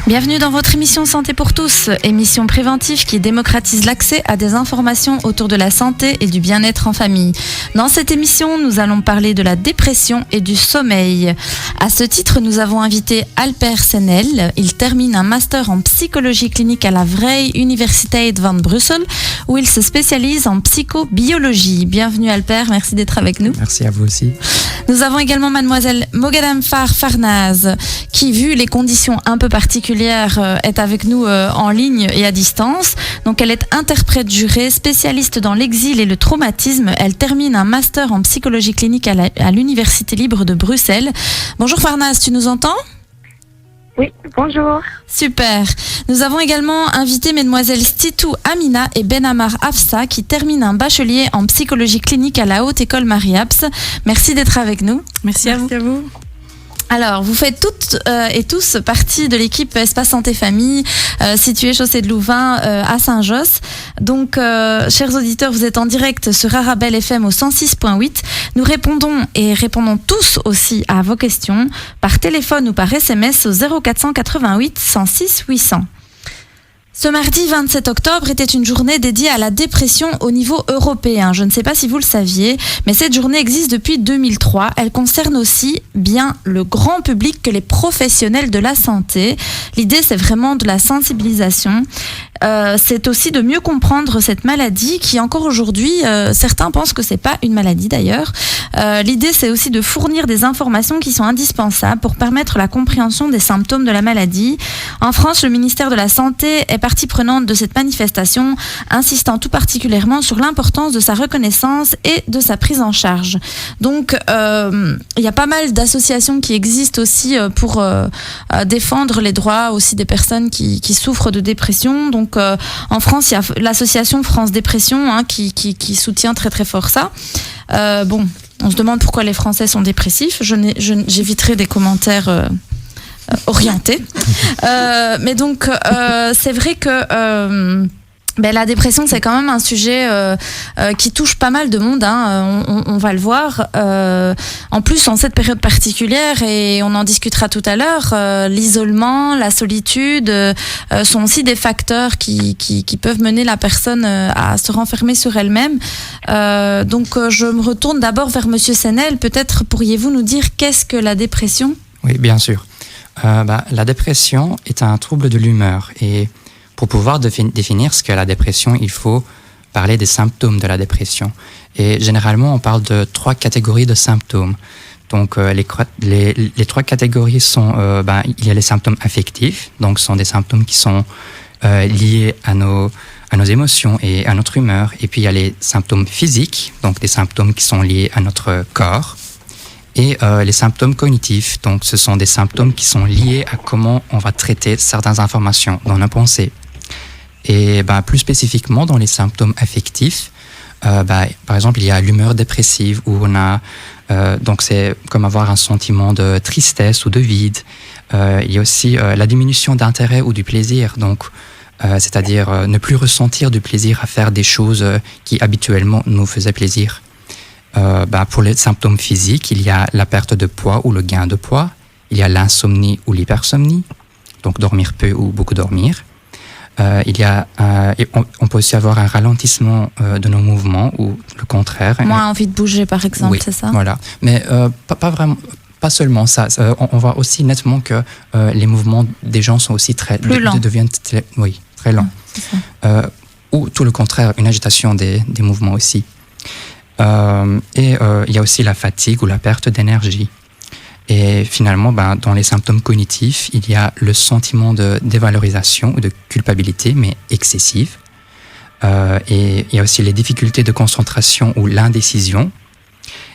Bienvenue dans votre émission Santé pour tous, émission préventive qui démocratise l'accès à des informations autour de la santé et du bien-être en famille. Dans cette émission, nous allons parler de la dépression et du sommeil. À ce titre, nous avons invité Alper Senel. Il termine un master en psychologie clinique à la Vrije Universiteit van Brussel, où il se spécialise en psychobiologie. Bienvenue Alper, merci d'être avec nous. Merci à vous aussi. Nous avons également mademoiselle Moghadam Farnaz, qui, vu les conditions un peu particulières, est avec nous en ligne et à distance. Donc elle est interprète jurée, spécialiste dans l'exil et le traumatisme. Elle termine un master en psychologie clinique à l'Université libre de Bruxelles. Bonjour Farnaz, tu nous entends ? Oui, bonjour. Super. Nous avons également invité mesdemoiselles Stitou Amina et Benamar Afsa qui terminent un bachelier en psychologie clinique à la Haute École Marie-Abs. Merci d'être avec nous. Merci à vous. Alors, vous faites toutes et tous partie de l'équipe Espace Santé Famille, située chaussée de Louvain à Saint-Josse. Donc, chers auditeurs, vous êtes en direct sur Arabelle FM au 106.8. Nous répondons tous aussi à vos questions par téléphone ou par SMS au 0488 106 800. Ce mardi 27 octobre était une journée dédiée à la dépression au niveau européen. Je ne sais pas si vous le saviez, mais cette journée existe depuis 2003. Elle concerne aussi bien le grand public que les professionnels de la santé. L'idée, c'est vraiment de la sensibilisation. C'est aussi de mieux comprendre cette maladie qui, encore aujourd'hui, certains pensent que c'est pas une maladie d'ailleurs. L'idée, c'est aussi de fournir des informations qui sont indispensables pour permettre la compréhension des symptômes de la maladie. En France, le ministère de la Santé est partie prenante de cette manifestation, insistant tout particulièrement sur l'importance de sa reconnaissance et de sa prise en charge. Donc, il y a pas mal d'associations qui existent aussi pour défendre les droits aussi des personnes qui souffrent de dépression. Donc, en France, il y a l'association France Dépression qui soutient très très fort ça. On se demande pourquoi les Français sont dépressifs. J'éviterai des commentaires orientés. Mais donc, c'est vrai que la dépression, c'est quand même un sujet qui touche pas mal de monde, on va le voir. En plus, en cette période particulière, et on en discutera tout à l'heure, l'isolement, la solitude sont aussi des facteurs qui peuvent mener la personne à se renfermer sur elle-même. Donc, je me retourne d'abord vers Monsieur Senel. Peut-être pourriez-vous nous dire qu'est-ce que la dépression ? Oui, bien sûr. La dépression est un trouble de l'humeur et pour pouvoir définir ce qu'est la dépression, il faut parler des symptômes de la dépression. Et généralement, on parle de 3 catégories de symptômes. Donc, les 3 catégories sont, il y a les symptômes affectifs, donc ce sont des symptômes qui sont liés à nos émotions et à notre humeur. Et puis, il y a les symptômes physiques, donc des symptômes qui sont liés à notre corps. Et les symptômes cognitifs, donc ce sont des symptômes qui sont liés à comment on va traiter certaines informations dans nos pensées. Et plus spécifiquement dans les symptômes affectifs, par exemple il y a l'humeur dépressive où on a donc c'est comme avoir un sentiment de tristesse ou de vide. Il y a aussi la diminution d'intérêt ou du plaisir, donc c'est-à-dire ne plus ressentir du plaisir à faire des choses qui habituellement nous faisaient plaisir. Pour les symptômes physiques, il y a la perte de poids ou le gain de poids, il y a l'insomnie ou l'hypersomnie, donc dormir peu ou beaucoup dormir. On peut aussi avoir un ralentissement de nos mouvements ou le contraire. Moins envie de bouger par exemple, oui, c'est ça ? Voilà, mais pas vraiment. Pas seulement ça, on voit aussi nettement que les mouvements des gens sont aussi deviennent très lents. Ou tout le contraire, une agitation des mouvements aussi. Il y a aussi la fatigue ou la perte d'énergie. Et finalement, dans les symptômes cognitifs, il y a le sentiment de dévalorisation ou de culpabilité, mais excessive. Et il y a aussi les difficultés de concentration ou l'indécision.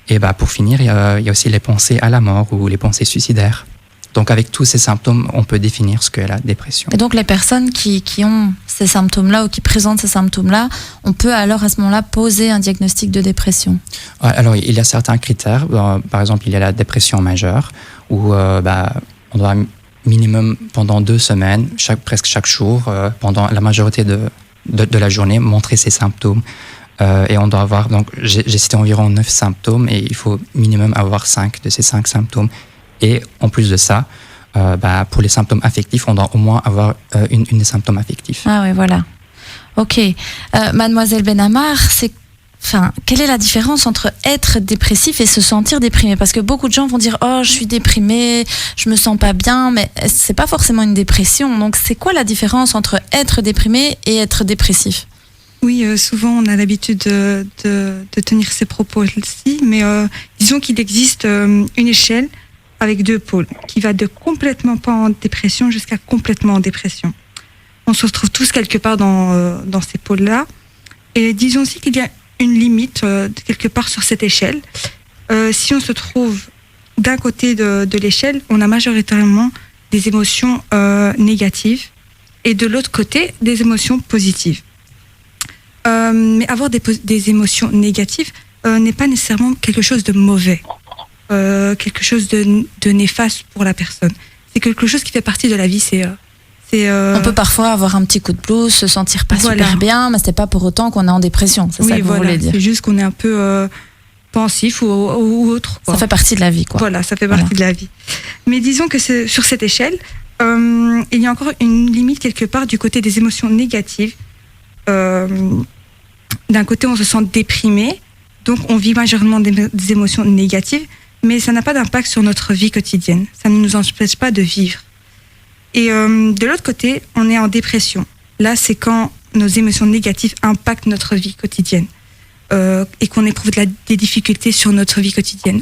Et pour finir, il y a aussi les pensées à la mort ou les pensées suicidaires. Donc avec tous ces symptômes, on peut définir ce qu'est la dépression. Et donc les personnes qui ont ces symptômes-là ou qui présentent ces symptômes-là, on peut alors à ce moment-là poser un diagnostic de dépression ? Alors il y a certains critères. Par exemple, il y a la dépression majeure où on doit minimum pendant 2 semaines, presque chaque jour, pendant la majorité de la journée, montrer ces symptômes. Et on doit avoir, donc j'ai cité environ 9 symptômes et il faut minimum avoir 5 de ces 5 symptômes. Et en plus de ça, pour les symptômes affectifs, on doit au moins avoir une des symptômes affectifs. Ah oui, voilà. Ok. Mademoiselle Benamar, quelle est la différence entre être dépressif et se sentir déprimé? Parce que beaucoup de gens vont dire « Oh, je suis déprimé, je me sens pas bien », mais c'est pas forcément une dépression. Donc, c'est quoi la différence entre être déprimé et être dépressif? Oui, souvent on a l'habitude de tenir ces propos-ci, mais disons qu'il existe une échelle avec 2 pôles, qui va de complètement pas en dépression jusqu'à complètement en dépression. On se retrouve tous quelque part dans ces pôles-là. Et disons aussi qu'il y a une limite quelque part sur cette échelle. Si on se trouve d'un côté de l'échelle, on a majoritairement des émotions négatives et de l'autre côté, des émotions positives. Mais avoir des émotions négatives n'est pas nécessairement quelque chose de mauvais, quelque chose de néfaste pour la personne. C'est quelque chose qui fait partie de la vie. On peut parfois avoir un petit coup de blues, se sentir pas super bien, mais c'est pas pour autant qu'on est en dépression. C'est ça que vous voulez dire. C'est juste qu'on est un peu pensif ou autre. Ça fait partie de la vie, quoi. Voilà, ça fait partie de la vie. Mais disons que sur cette échelle, il y a encore une limite quelque part du côté des émotions négatives. D'un côté, on se sent déprimé, donc on vit majoritairement des émotions négatives, mais ça n'a pas d'impact sur notre vie quotidienne. Ça ne nous empêche pas de vivre. Et de l'autre côté, on est en dépression. Là, c'est quand nos émotions négatives impactent notre vie quotidienne et qu'on éprouve des difficultés sur notre vie quotidienne.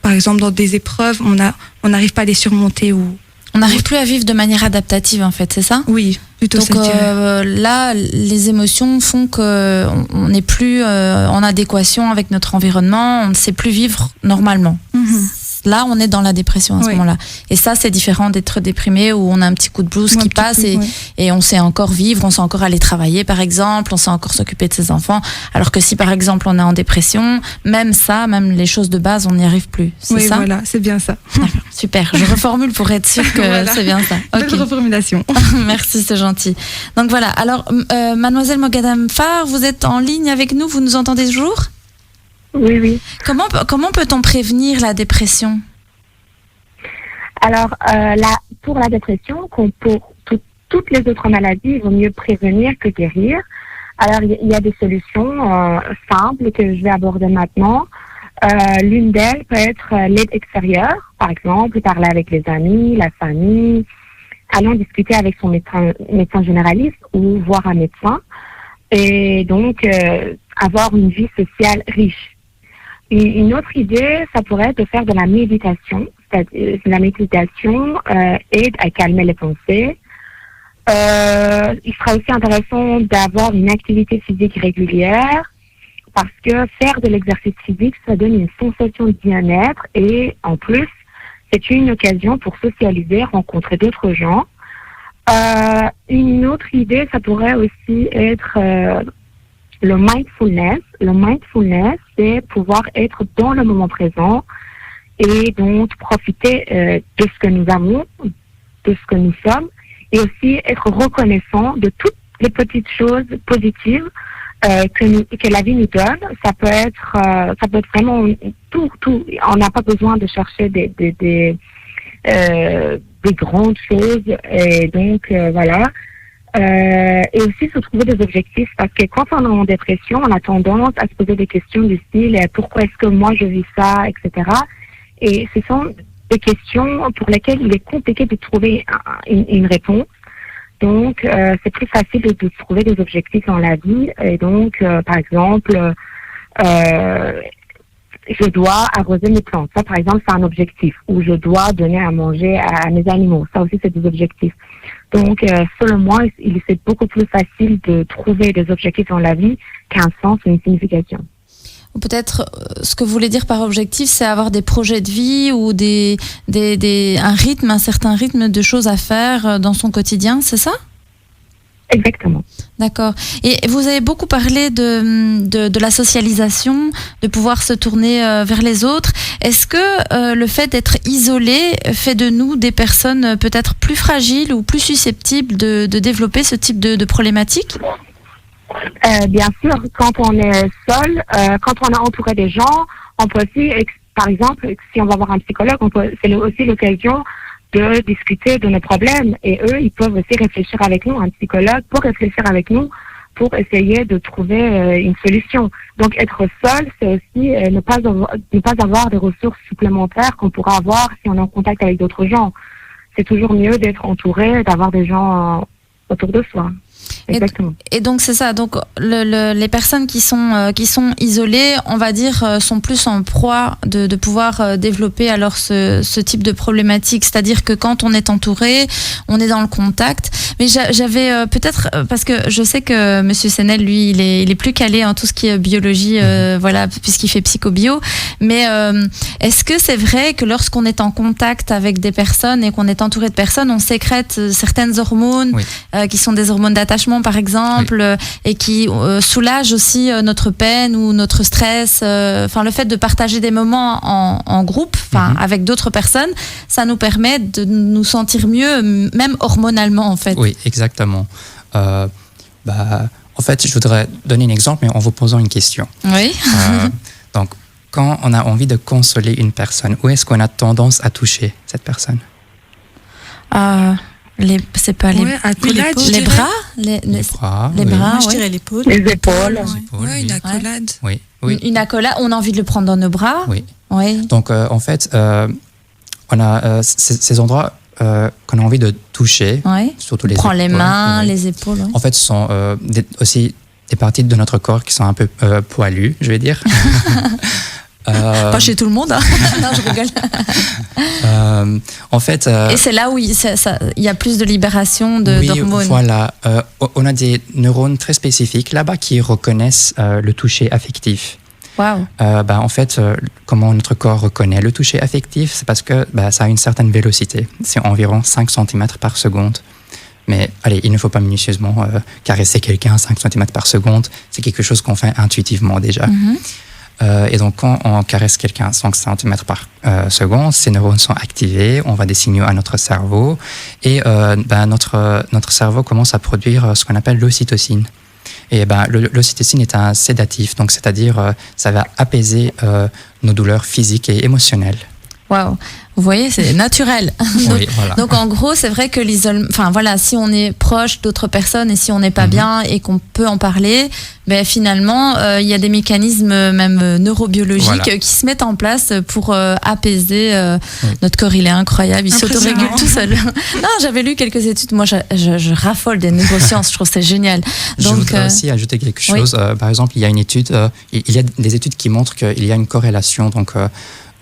Par exemple, dans des épreuves, on n'arrive pas à les surmonter ou... On n'arrive plus à vivre de manière adaptative, en fait, c'est ça? Oui, plutôt. Donc là, les émotions font qu'on n'est plus en adéquation avec notre environnement, on ne sait plus vivre normalement. Là, on est dans la dépression à ce moment-là. Et ça, c'est différent d'être déprimé où on a un petit coup de blues qui passe et on sait encore vivre, on sait encore aller travailler, par exemple, on sait encore s'occuper de ses enfants. Alors que si, par exemple, on est en dépression, même les choses de base, on n'y arrive plus. C'est ça? Oui, voilà, c'est bien ça. Super, je reformule pour être sûre que c'est bien ça. Belle reformulation. Merci, c'est gentil. Donc voilà, alors, Mademoiselle Mogadam Far, vous êtes en ligne avec nous, vous nous entendez toujours? Oui. Comment peut-on prévenir la dépression? Alors, pour la dépression, comme pour toutes les autres maladies, il vaut mieux prévenir que guérir. Alors, il y a des solutions simples que je vais aborder maintenant. L'une d'elles peut être l'aide extérieure, par exemple, parler avec les amis, la famille, allant discuter avec son médecin généraliste ou voir un médecin. Et donc, avoir une vie sociale riche. Une autre idée, ça pourrait être de faire de la méditation. La méditation aide à calmer les pensées. Il sera aussi intéressant d'avoir une activité physique régulière parce que faire de l'exercice physique, ça donne une sensation de bien-être et en plus, c'est une occasion pour socialiser, rencontrer d'autres gens. Une autre idée, ça pourrait aussi être le mindfulness. Le mindfulness, c'est pouvoir être dans le moment présent et donc profiter de ce que nous avons, de ce que nous sommes, et aussi être reconnaissant de toutes les petites choses positives que la vie nous donne. Ça peut être vraiment tout. On n'a pas besoin de chercher des grandes choses, et donc voilà. Et aussi se trouver des objectifs, parce que quand on est en dépression, on a tendance à se poser des questions du style pourquoi est-ce que moi je vis ça, etc. Et ce sont des questions pour lesquelles il est compliqué de trouver une réponse. Donc c'est plus facile de trouver des objectifs dans la vie. Et donc par exemple, je dois arroser mes plantes. Ça, par exemple, c'est un objectif. Ou je dois donner à manger à mes animaux. Ça aussi, c'est des objectifs. Donc, selon moi, c'est beaucoup plus facile de trouver des objectifs dans la vie qu'un sens ou une signification. Peut-être, ce que vous voulez dire par objectif, c'est avoir des projets de vie ou un certain rythme de choses à faire dans son quotidien, c'est ça ? Exactement. D'accord. Et vous avez beaucoup parlé de la socialisation, de pouvoir se tourner vers les autres. Est-ce que le fait d'être isolé fait de nous des personnes peut-être plus fragiles ou plus susceptibles de développer ce type de problématique ? Bien sûr, quand on est seul, quand on est entouré des gens, on peut aussi, par exemple, si on va voir un psychologue, c'est aussi l'occasion de discuter de nos problèmes. Et eux, ils peuvent aussi réfléchir avec nous, un psychologue pour réfléchir avec nous, pour essayer de trouver une solution. Donc être seul, c'est aussi ne pas avoir des ressources supplémentaires qu'on pourra avoir si on est en contact avec d'autres gens. C'est toujours mieux d'être entouré, d'avoir des gens autour de soi. Exactement. Et donc c'est ça. Donc les personnes qui sont isolées, on va dire, sont plus en proie de pouvoir développer alors ce type de problématique. C'est-à-dire que quand on est entouré, on est dans le contact. Mais j'avais peut-être parce que je sais que Monsieur Senel, lui, il est plus calé en tout ce qui est biologie, voilà, puisqu'il fait psychobio. Mais est-ce que c'est vrai que lorsqu'on est en contact avec des personnes et qu'on est entouré de personnes, on sécrète certaines hormones qui sont des hormones d'attachement par exemple, et qui soulagent aussi notre peine ou notre stress, enfin le fait de partager des moments en groupe, enfin avec d'autres personnes, ça nous permet de nous sentir mieux, même hormonalement en fait. Oui, exactement. En fait, je voudrais donner un exemple, mais en vous posant une question. Oui. Donc, quand on a envie de consoler une personne, où est-ce qu'on a tendance à toucher cette personne? C'est pas les bras, les bras, je dirais l'épaule. Les épaules. Oui, une accolade. Oui. Une accolade, on a envie de le prendre dans nos bras. Oui. Donc en fait, on a ces endroits qu'on a envie de toucher, surtout les épaules. Prends les mains, les épaules. En fait, ce sont aussi des parties de notre corps qui sont un peu poilues, je vais dire. Pas chez tout le monde, hein. Non, je rigole. En fait, et c'est là où il y a plus de libération d'hormones. Voilà. On a des neurones très spécifiques là-bas qui reconnaissent le toucher affectif. Wow. En fait, comment notre corps reconnaît le toucher affectif, c'est parce que ça a une certaine vélocité. C'est environ 5 cm par seconde. Mais allez, il ne faut pas minutieusement caresser quelqu'un 5 cm par seconde. C'est quelque chose qu'on fait intuitivement déjà. Et donc, quand on caresse quelqu'un 5 cm par seconde, ces neurones sont activés, on voit des signaux à notre cerveau et notre cerveau commence à produire ce qu'on appelle l'ocytocine. Et l'ocytocine est un sédatif, donc c'est-à-dire ça va apaiser nos douleurs physiques et émotionnelles. Waouh. Vous voyez, c'est naturel. Oui, voilà. Donc en gros, c'est vrai que l'isolement, enfin voilà, si on est proche d'autres personnes et si on n'est pas bien et qu'on peut en parler, finalement, il y a des mécanismes même neurobiologiques qui se mettent en place pour apaiser notre corps. Il est incroyable, il s'autorégule tout seul. Non, j'avais lu quelques études. Moi, je raffole des neurosciences. Je trouve que c'est génial. Donc, je voudrais aussi ajouter quelque chose. Par exemple, il y a une étude, il y a des études qui montrent qu'il y a une corrélation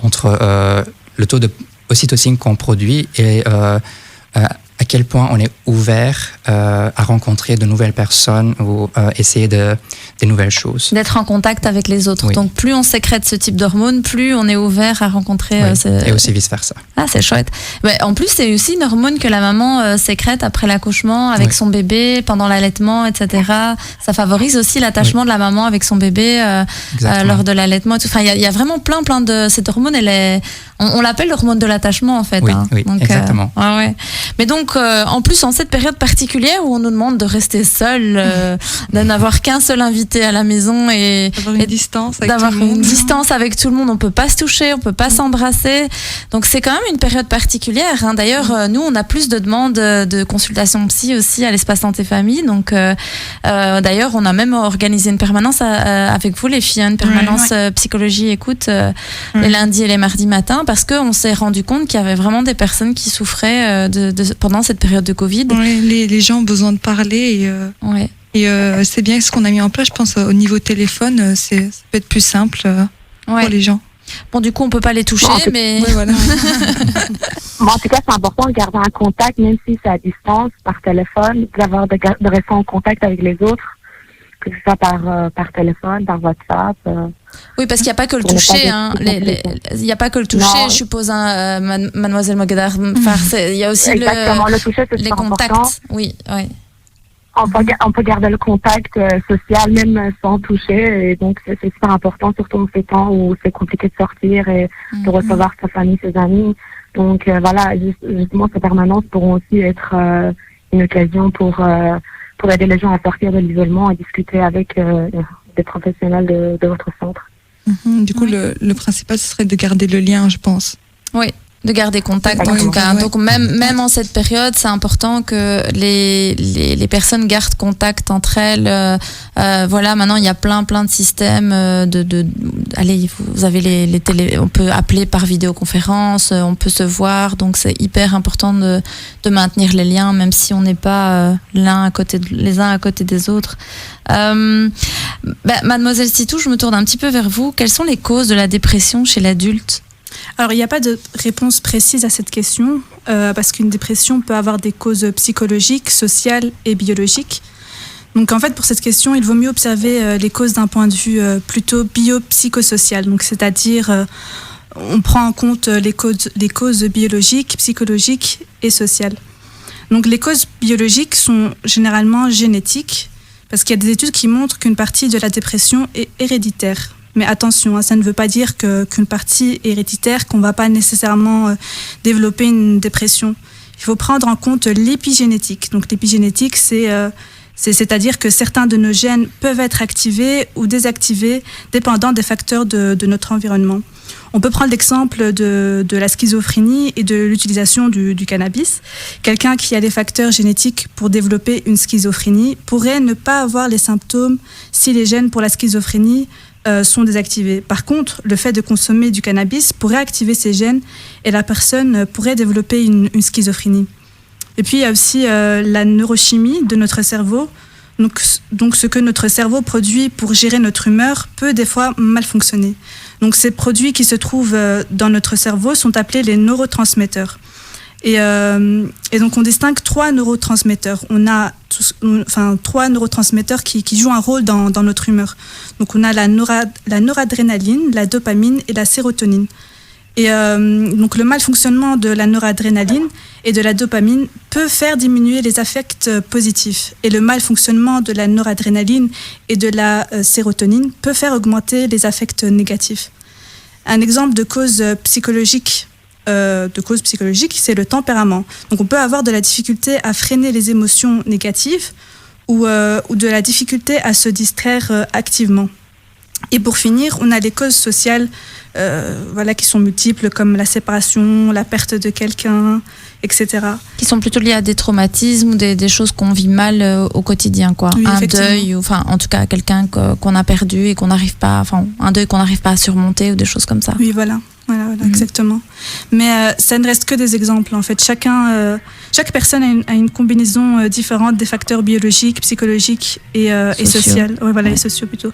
entre le taux de ocytocine qu'on produit et à quel point on est ouvert à rencontrer de nouvelles personnes ou essayer des nouvelles choses. D'être en contact avec les autres. Donc plus on sécrète ce type d'hormones, plus on est ouvert à rencontrer... Et aussi vice-versa. Ah, c'est chouette. En plus, c'est aussi une hormone que la maman sécrète après l'accouchement, avec son bébé, pendant l'allaitement, etc. Ça favorise aussi l'attachement de la maman avec son bébé lors de l'allaitement. Enfin, il y a vraiment plein de... Cette hormone, on l'appelle l'hormone de l'attachement, en fait. Oui, donc, exactement. Mais donc, en plus, en cette période particulière où on nous demande de rester seul, de n'avoir qu'un seul invité à la maison et d'avoir une distance avec tout le monde. On peut pas se toucher, on peut pas s'embrasser. Donc c'est quand même une période particulière. Hein. D'ailleurs, nous, on a plus de demandes de consultation psy aussi à l'espace santé famille. Donc d'ailleurs, on a même organisé une permanence avec vous, les filles, une permanence psychologie écoute les lundis et les mardis matins, parce qu'on s'est rendu compte qu'il y avait vraiment des personnes qui souffraient pendant cette période de Covid. Les gens ont besoin de parler et c'est bien ce qu'on a mis en place. Je pense au niveau téléphone, ça peut être plus simple pour les gens. Bon, du coup, on peut pas les toucher, mais... voilà. En tout cas, c'est important de garder un contact, même si c'est à distance, par téléphone, de rester en contact avec les autres, que ce soit par téléphone, par WhatsApp. Oui, parce qu'il n'y a pas que le toucher. Il n'y a pas que le toucher, je suppose, mademoiselle Mogadar. Il y a aussi le toucher, c'est les contacts. Important. Oui. On peut garder le contact social même sans toucher, et donc c'est super important, surtout en ces temps où c'est compliqué de sortir et de recevoir sa famille, ses amis. Donc voilà, justement, ces permanences pourront aussi être une occasion pour aider les gens à sortir de l'isolement et discuter avec des professionnels de votre centre. Du coup, le principal, ce serait de garder le lien, je pense. Oui. De garder contact en tout cas. Donc même en cette période, c'est important que les personnes gardent contact entre elles. Voilà, maintenant il y a plein de systèmes allez, vous avez les télé, on peut appeler par vidéoconférence, on peut se voir, donc c'est hyper important de maintenir les liens, même si on n'est pas les uns à côté des autres. Mademoiselle Sitou, je me tourne un petit peu vers vous. Quelles sont les causes de la dépression chez l'adulte ? Alors, il n'y a pas de réponse précise à cette question, parce qu'une dépression peut avoir des causes psychologiques, sociales et biologiques. Donc, en fait, pour cette question, il vaut mieux observer les causes d'un point de vue plutôt biopsychosocial. Donc, c'est-à-dire, on prend en compte les causes biologiques, psychologiques et sociales. Donc, les causes biologiques sont généralement génétiques, parce qu'il y a des études qui montrent qu'une partie de la dépression est héréditaire. Mais attention, ça ne veut pas dire qu'une partie est héréditaire, qu'on ne va pas nécessairement développer une dépression. Il faut prendre en compte l'épigénétique. Donc l'épigénétique, c'est-à-dire que certains de nos gènes peuvent être activés ou désactivés dépendant des facteurs de notre environnement. On peut prendre l'exemple de la schizophrénie et de l'utilisation du cannabis. Quelqu'un qui a des facteurs génétiques pour développer une schizophrénie pourrait ne pas avoir les symptômes si les gènes pour la schizophrénie sont désactivés. Par contre, le fait de consommer du cannabis pourrait activer ces gènes et la personne pourrait développer une schizophrénie. Et puis, il y a aussi la neurochimie de notre cerveau. Donc, ce que notre cerveau produit pour gérer notre humeur peut des fois mal fonctionner. Donc, ces produits qui se trouvent dans notre cerveau sont appelés les neurotransmetteurs. Et donc, on distingue 3 neurotransmetteurs. On a 3 neurotransmetteurs qui jouent un rôle dans notre humeur. Donc, on a la noradrénaline, la dopamine et la sérotonine. Et donc, le mal fonctionnement de la noradrénaline et de la dopamine peut faire diminuer les affects positifs. Et le mal fonctionnement de la noradrénaline et de la sérotonine peut faire augmenter les affects négatifs. Un exemple de cause psychologique, c'est le tempérament. Donc, on peut avoir de la difficulté à freiner les émotions négatives ou de la difficulté à se distraire activement. Et pour finir, on a les causes sociales qui sont multiples, comme la séparation, la perte de quelqu'un, etc. Qui sont plutôt liées à des traumatismes ou des choses qu'on vit mal au quotidien, quoi. Oui, un deuil, ou en tout cas quelqu'un qu'on a perdu et un deuil qu'on n'arrive pas à surmonter ou des choses comme ça. Oui, voilà, exactement. Mais ça ne reste que des exemples, en fait. Chaque personne a une combinaison différente des facteurs biologiques, psychologiques et sociaux. Et sociaux plutôt.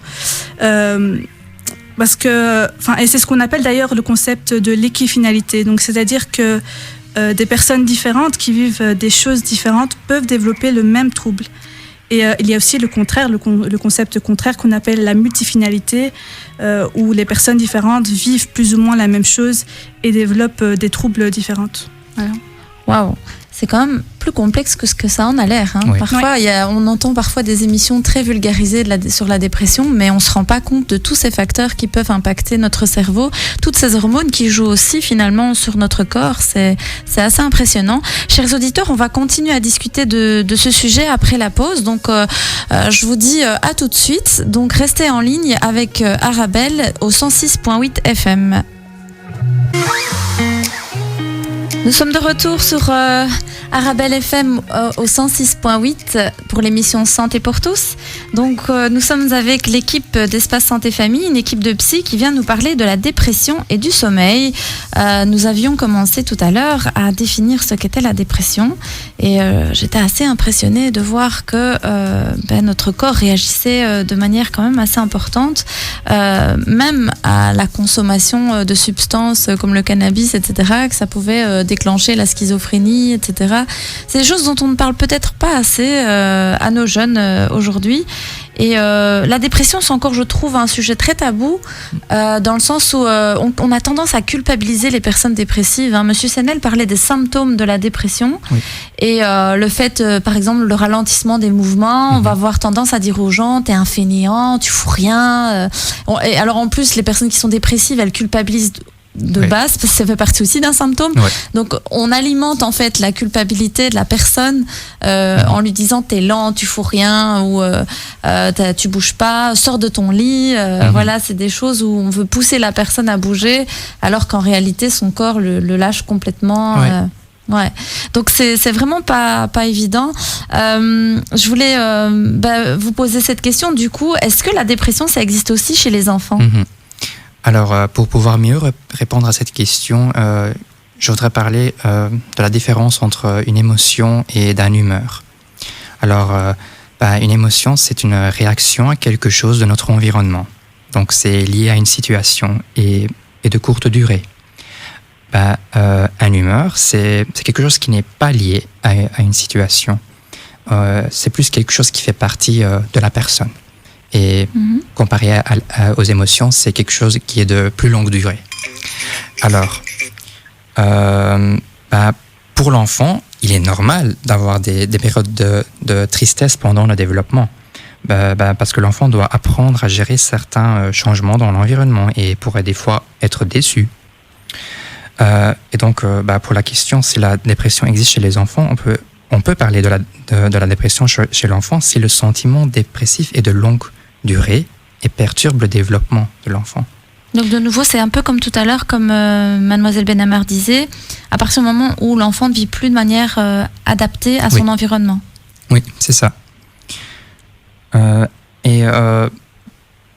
Parce que, et c'est ce qu'on appelle d'ailleurs le concept de l'équifinalité. Donc, c'est-à-dire que des personnes différentes qui vivent des choses différentes peuvent développer le même trouble. Et il y a aussi le contraire, le concept contraire qu'on appelle la multifinalité, où les personnes différentes vivent plus ou moins la même chose et développent des troubles différents. Voilà. Waouh, c'est quand même plus complexe que ce que ça en a l'air. Oui. Parfois, on entend parfois des émissions très vulgarisées sur la dépression, mais on ne se rend pas compte de tous ces facteurs qui peuvent impacter notre cerveau, toutes ces hormones qui jouent aussi finalement sur notre corps. C'est assez impressionnant. Chers auditeurs, on va continuer à discuter de ce sujet après la pause. Donc, je vous dis à tout de suite. Donc, restez en ligne avec Arabelle au 106.8 FM. Nous sommes de retour sur Arabelle FM au 106.8 pour l'émission Santé pour tous. Donc nous sommes avec l'équipe d'Espace Santé Famille, une équipe de psy qui vient nous parler de la dépression et du sommeil. Nous avions commencé tout à l'heure à définir ce qu'était la dépression et j'étais assez impressionnée de voir que notre corps réagissait de manière quand même assez importante, même à la consommation de substances comme le cannabis, etc., que ça pouvait déclencher la schizophrénie, etc. C'est des choses dont on ne parle peut-être pas assez à nos jeunes aujourd'hui. Et la dépression, c'est encore, je trouve, un sujet très tabou, dans le sens où on a tendance à culpabiliser les personnes dépressives. Monsieur Senel parlait des symptômes de la dépression. Oui. Et le fait, par exemple, le ralentissement des mouvements, on va avoir tendance à dire aux gens, t'es un fainéant, tu fous rien. Et alors en plus, les personnes qui sont dépressives, elles culpabilisent de base, parce que ça fait partie aussi d'un symptôme. Ouais. Donc, on alimente en fait la culpabilité de la personne en lui disant t'es lent, tu fous rien, ou tu bouges pas, sors de ton lit. Voilà, c'est des choses où on veut pousser la personne à bouger, alors qu'en réalité, son corps le lâche complètement. Ouais. Donc c'est vraiment pas évident. Je voulais vous poser cette question. Du coup, est-ce que la dépression, ça existe aussi chez les enfants? Alors, pour pouvoir mieux répondre à cette question, je voudrais parler de la différence entre une émotion et d'une humeur. Alors, une émotion, c'est une réaction à quelque chose de notre environnement. Donc, c'est lié à une situation et de courte durée. Une humeur, c'est quelque chose qui n'est pas lié à une situation. C'est plus quelque chose qui fait partie de la personne. Et comparé aux émotions, c'est quelque chose qui est de plus longue durée. Alors, pour l'enfant, il est normal d'avoir des périodes de tristesse pendant le développement. Parce que l'enfant doit apprendre à gérer certains changements dans l'environnement et pourrait des fois être déçu. Et donc, pour la question si la dépression existe chez les enfants, on peut parler de la dépression chez l'enfant si le sentiment dépressif est de longue durée et perturbe le développement de l'enfant. Donc de nouveau, c'est un peu comme tout à l'heure, comme Mademoiselle Benhamar disait, à partir du moment où l'enfant ne vit plus de manière adaptée à son environnement. Oui, c'est ça.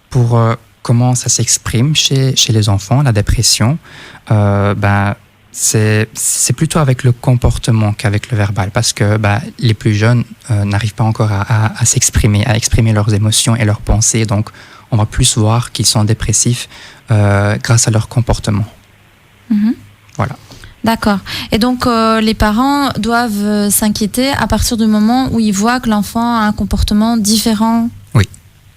Pour comment ça s'exprime chez les enfants, la dépression, c'est plutôt avec le comportement qu'avec le verbal, parce que les plus jeunes n'arrivent pas encore à s'exprimer, à exprimer leurs émotions et leurs pensées, donc on va plus voir qu'ils sont dépressifs grâce à leur comportement. Voilà. D'accord. Et donc les parents doivent s'inquiéter à partir du moment où ils voient que l'enfant a un comportement différent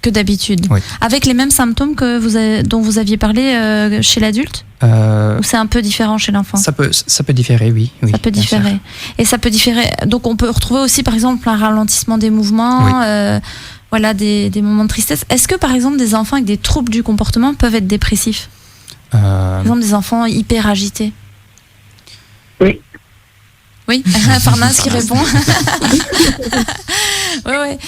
que d'habitude. Avec les mêmes symptômes dont vous aviez parlé chez l'adulte? Ou c'est un peu différent chez l'enfant? Ça peut différer, oui. Ça peut différer. Et ça peut différer. Donc on peut retrouver aussi par exemple un ralentissement des mouvements, des moments de tristesse. Est-ce que par exemple des enfants avec des troubles du comportement peuvent être dépressifs? Par exemple des enfants hyper agités? Oui. Farnaz qui répond. Oui.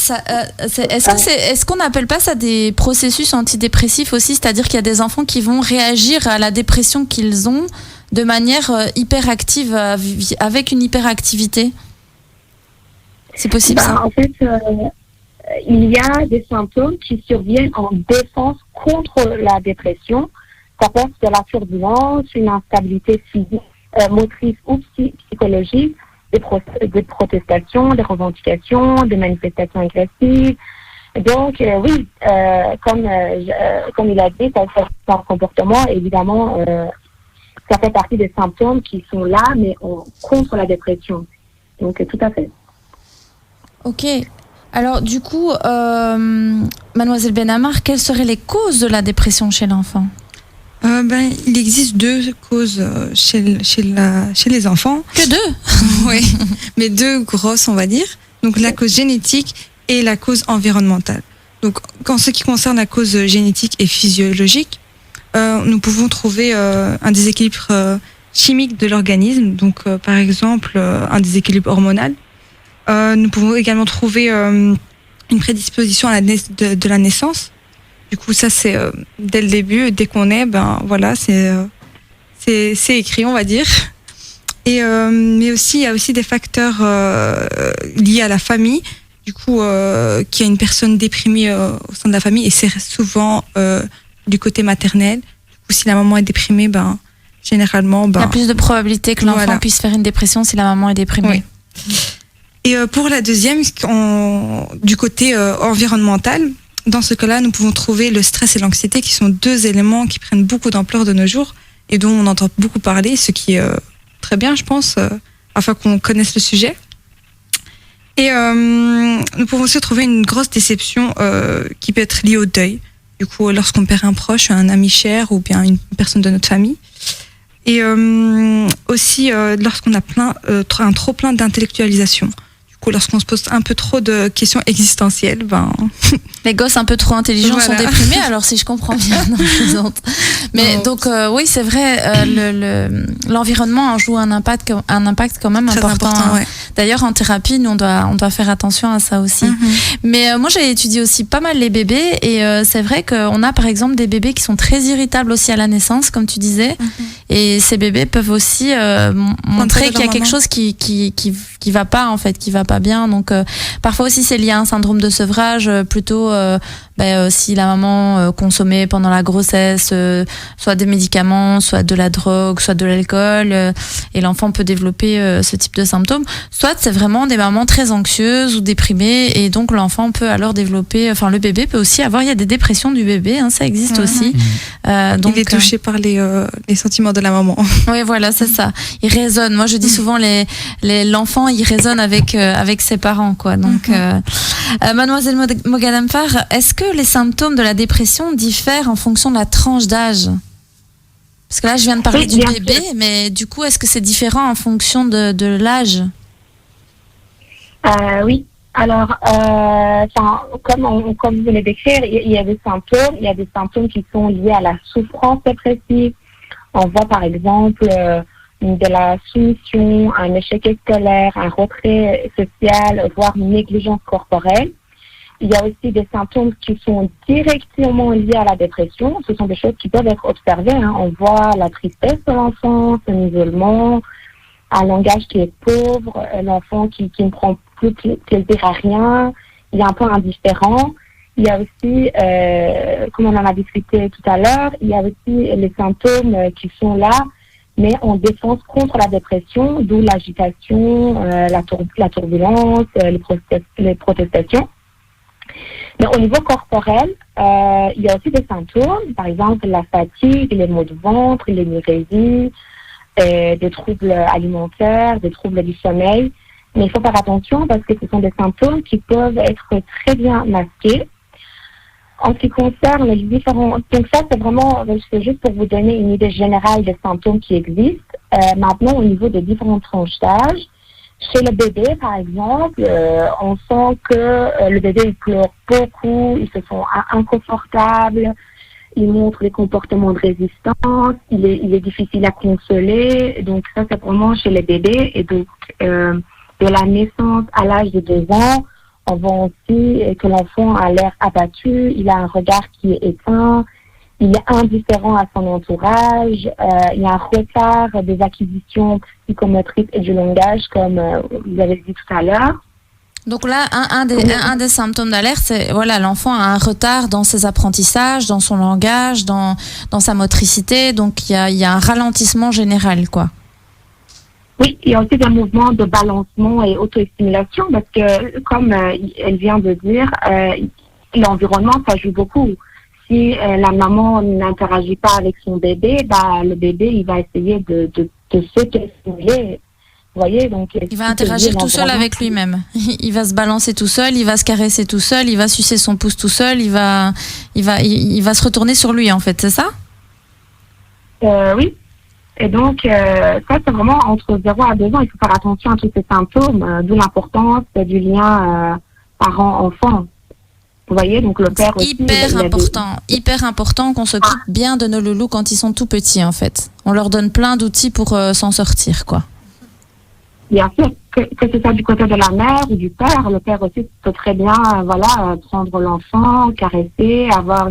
Est-ce qu'on n'appelle pas ça des processus antidépressifs aussi? C'est-à-dire qu'il y a des enfants qui vont réagir à la dépression qu'ils ont de manière hyperactive, avec une hyperactivité? C'est possible ça? En fait, il y a des symptômes qui surviennent en défense contre la dépression. Ça peut être de la turbulence, une instabilité physique, motrice ou psychologique, des protestations, des revendications, des manifestations agressives. Donc, comme il a dit, ça fait un comportement, évidemment, ça fait partie des symptômes qui sont là, mais contre la dépression. Donc, tout à fait. Ok. Alors, du coup, Mademoiselle Benhamar, quelles seraient les causes de la dépression chez l'enfant? Il existe deux causes chez les enfants. Que deux? Oui, mais deux grosses, on va dire. Donc la cause génétique et la cause environnementale. Donc en ce qui concerne la cause génétique et physiologique, nous pouvons trouver un déséquilibre chimique de l'organisme. Donc par exemple un déséquilibre hormonal. Nous pouvons également trouver une prédisposition de la naissance. Du coup, ça, c'est dès le début, dès qu'on est, c'est écrit, on va dire. Mais aussi, il y a aussi des facteurs liés à la famille. Du coup, qu'il y a une personne déprimée au sein de la famille, et c'est souvent du côté maternel. Du coup, si la maman est déprimée, généralement... il y a plus de probabilité que l'enfant puisse faire une dépression si la maman est déprimée. Oui. Et pour la deuxième, du côté environnemental, dans ce cas-là, nous pouvons trouver le stress et l'anxiété, qui sont deux éléments qui prennent beaucoup d'ampleur de nos jours et dont on entend beaucoup parler, ce qui est très bien, je pense, afin qu'on connaisse le sujet. Et nous pouvons aussi trouver une grosse déception qui peut être liée au deuil. Du coup, lorsqu'on perd un proche, un ami cher ou bien une personne de notre famille. Et aussi lorsqu'on a un trop plein d'intellectualisation. Du coup, coup, lorsqu'on se pose un peu trop de questions existentielles, les gosses un peu trop intelligents sont déprimés, alors si je comprends bien. Non, je plaisante. Mais non. donc, oui, c'est vrai, l'environnement joue un impact quand même très important. Ouais. D'ailleurs, en thérapie, nous, on doit faire attention à ça aussi. Mais moi, j'ai étudié aussi pas mal les bébés, et c'est vrai qu'on a, par exemple, des bébés qui sont très irritables aussi à la naissance, comme tu disais. Et ces bébés peuvent aussi montrer qu'il y a quelque chose qui va pas, en fait, qui va pas bien. Donc, parfois aussi, c'est lié à un syndrome de sevrage, plutôt si la maman consommait pendant la grossesse soit des médicaments, soit de la drogue, soit de l'alcool, et l'enfant peut développer ce type de symptômes. Soit c'est vraiment des mamans très anxieuses ou déprimées, et donc l'enfant peut alors développer, enfin le bébé peut aussi avoir, il y a des dépressions du bébé, ça existe aussi. Donc il est touché par les sentiments de la maman. Oui, voilà, c'est ça. Il résonne. Moi, je dis souvent l'enfant, il résonne avec ses parents, quoi. Donc, Mademoiselle Moghadamfar, est-ce que les symptômes de la dépression diffèrent en fonction de la tranche d'âge? Parce que là, je viens de parler du bébé, mais du coup, est-ce que c'est différent en fonction de l'âge? Oui. Alors, comme vous venez d'écrire, il y a des symptômes. Il y a des symptômes qui sont liés à la souffrance dépressive. On voit par exemple de la soumission, un échec scolaire, un retrait social, voire une négligence corporelle. Il y a aussi des symptômes qui sont directement liés à la dépression. Ce sont des choses qui peuvent être observées. On voit la tristesse de l'enfant, son isolement, un langage qui est pauvre, l'enfant qui ne prend plus plaisir à rien, il est un peu indifférent. Il y a aussi, comme on en a discuté tout à l'heure, il y a aussi les symptômes qui sont là, mais en défense contre la dépression, d'où l'agitation, la turbulence, les protestations. Mais au niveau corporel, il y a aussi des symptômes, par exemple la fatigue, les maux de ventre, l'énurésie, des troubles alimentaires, des troubles du sommeil. Mais il faut faire attention parce que ce sont des symptômes qui peuvent être très bien masqués. En ce qui concerne les différents... Donc ça, c'est juste pour vous donner une idée générale des symptômes qui existent. Maintenant, au niveau des différentes tranches d'âge, chez le bébé, par exemple, on sent que le bébé il pleure beaucoup, il se sent inconfortable, il montre des comportements de résistance, il est difficile à consoler. Donc ça, c'est vraiment chez les bébés. Et donc, de la naissance à l'âge de 2 ans, on voit aussi que l'enfant a l'air abattu, il a un regard qui est éteint, il est indifférent à son entourage, il y a un retard des acquisitions psychomotrices et du langage, comme vous avez dit tout à l'heure. Donc là, un des symptômes d'alerte, c'est l'enfant a un retard dans ses apprentissages, dans son langage, dans sa motricité, donc il y a un ralentissement général, quoi. Oui, il y a aussi des mouvements de balancement et auto-stimulation parce que, comme elle vient de dire, l'environnement, ça joue beaucoup. Si la maman n'interagit pas avec son bébé, le bébé, il va essayer de s'auto-stimuler. Vous voyez, donc, il va interagir tout seul avec lui-même. Il va se balancer tout seul, il va se caresser tout seul, il va sucer son pouce tout seul, il va se retourner sur lui, en fait, c'est ça? Oui. Et donc, ça, c'est vraiment entre 0 à 2 ans, il faut faire attention à tous ces symptômes, d'où l'importance du lien parent-enfant. Vous voyez, donc le père aussi... Hyper important qu'on s'occupe bien de nos loulous quand ils sont tout petits, en fait. On leur donne plein d'outils pour s'en sortir, quoi. Bien sûr, que ce soit du côté de la mère ou du père, le père aussi peut très bien, prendre l'enfant, caresser, avoir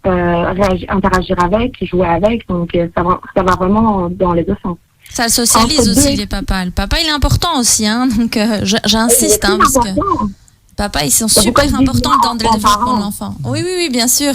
interagir avec, jouer avec, donc ça va vraiment dans les deux sens. Ça le socialise aussi, les papas. Le papa, il est important aussi, donc j'insiste, parce que papa, ils sont super importants dans le développement de l'enfant. Oui, bien sûr.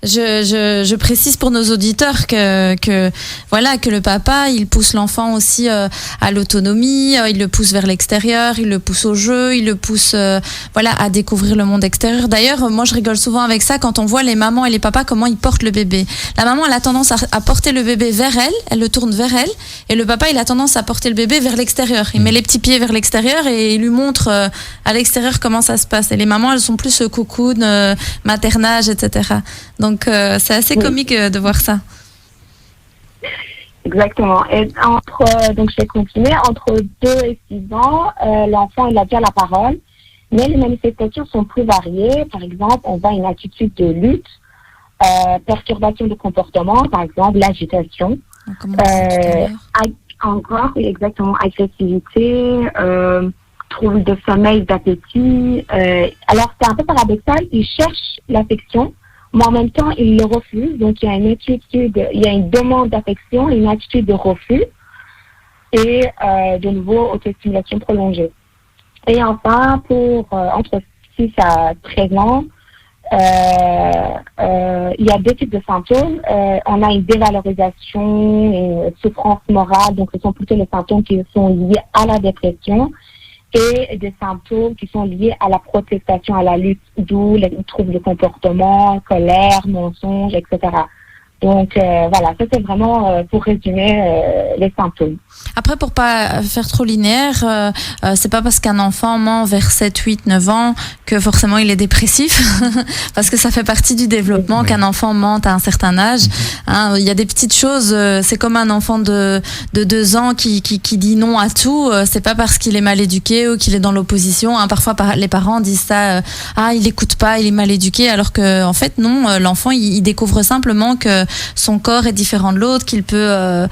Je précise pour nos auditeurs que le papa, il pousse l'enfant aussi à l'autonomie, il le pousse vers l'extérieur, il le pousse au jeu, il le pousse à découvrir le monde extérieur. D'ailleurs, moi je rigole souvent avec ça quand on voit les mamans et les papas comment ils portent le bébé. La maman, elle a tendance à porter le bébé vers elle le tourne vers elle, et le papa, il a tendance à porter le bébé vers l'extérieur. Il met les petits pieds vers l'extérieur et il lui montre à l'extérieur comment ça se passe. Et les mamans, elles sont plus cocoon, maternage, etc. Donc c'est assez comique de voir ça. Exactement. Et donc je vais continuer, entre 2 et 6 ans, l'enfant il a déjà la parole, mais les manifestations sont plus variées. Par exemple, on voit une attitude de lutte, perturbation de comportement, par exemple l'agitation, encore exactement agressivité, trouble de sommeil, d'appétit. Alors c'est un peu paradoxal, il cherche l'affection, mais en même temps, il le refuse. Donc, il y a une demande d'affection, une attitude de refus et de nouveau autostimulation prolongée. Et enfin, pour entre 6 à 13 ans, il y a 2 types de symptômes. On a une dévalorisation, une souffrance morale, donc ce sont plutôt les symptômes qui sont liés à la dépression, et des symptômes qui sont liés à la protestation, à la lutte, d'où les troubles de comportement, colère, mensonge, etc. Donc voilà, ça c'est vraiment pour résumer les symptômes. Après, pour pas faire trop linéaire, c'est pas parce qu'un enfant ment vers 7, 8, 9 ans que forcément il est dépressif, parce que ça fait partie du développement qu'un enfant mente à un certain âge. Hein, il y a des petites choses, c'est comme un enfant de 2 ans qui dit non à tout, c'est pas parce qu'il est mal éduqué ou qu'il est dans l'opposition. Hein, parfois les parents disent ça, il écoute pas, il est mal éduqué, alors que en fait non, l'enfant il découvre simplement que son corps est différent de l'autre, qu'il peut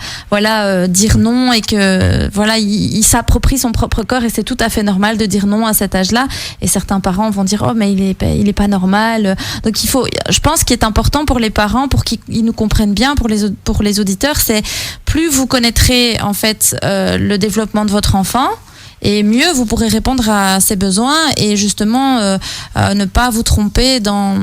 dire non, et que il s'approprie son propre corps, et c'est tout à fait normal de dire non à cet âge-là. Et certains parents vont dire mais il est pas normal. Donc je pense qu'il est important pour les parents, pour qu'ils nous comprennent bien, pour les auditeurs, c'est plus vous connaîtrez en fait le développement de votre enfant, et mieux vous pourrez répondre à ses besoins, et justement ne pas vous tromper dans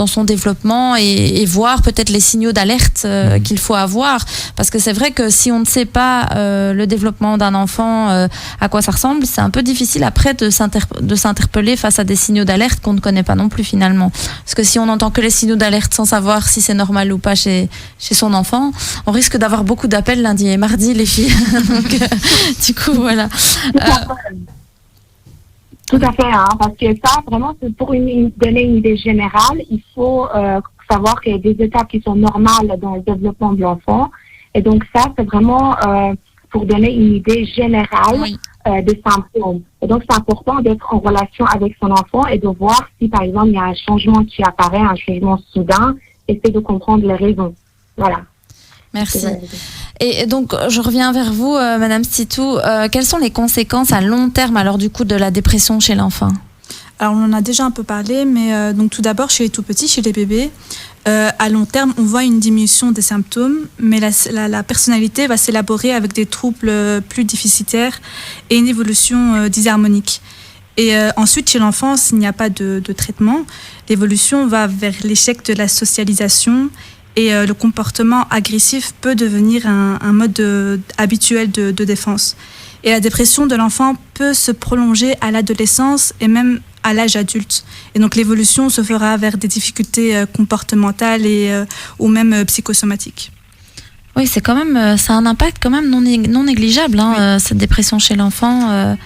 son développement, et voir peut-être les signaux d'alerte qu'il faut avoir, parce que c'est vrai que si on ne sait pas le développement d'un enfant, à quoi ça ressemble, c'est un peu difficile après de s'interpeller face à des signaux d'alerte qu'on ne connaît pas non plus finalement, parce que si on n'entend que les signaux d'alerte sans savoir si c'est normal ou pas chez son enfant, on risque d'avoir beaucoup d'appels lundi et mardi, les filles. Donc du coup voilà. Tout à fait, hein, parce que ça, vraiment, c'est pour donner une idée générale, il faut savoir qu'il y a des étapes qui sont normales dans le développement de l'enfant. Et donc ça, c'est vraiment pour donner une idée générale des symptômes. Et donc c'est important d'être en relation avec son enfant et de voir si, par exemple, il y a un changement qui apparaît, un changement soudain, essayer de comprendre les raisons. Voilà. Merci. Et donc, je reviens vers vous, Madame Stitou. Quelles sont les conséquences à long terme, alors, du coup, de la dépression chez l'enfant ? Alors, on en a déjà un peu parlé, mais donc tout d'abord, chez les tout-petits, chez les bébés, à long terme, on voit une diminution des symptômes, mais la personnalité va s'élaborer avec des troubles plus déficitaires et une évolution disharmonique. Et ensuite, chez l'enfant, s'il n'y a pas de traitement, l'évolution va vers l'échec de la socialisation, et le comportement agressif peut devenir un mode habituel de défense. Et la dépression de l'enfant peut se prolonger à l'adolescence et même à l'âge adulte. Et donc l'évolution se fera vers des difficultés comportementales ou même psychosomatiques. Oui, c'est quand même, ça a un impact quand même non négligeable, cette dépression chez l'enfant.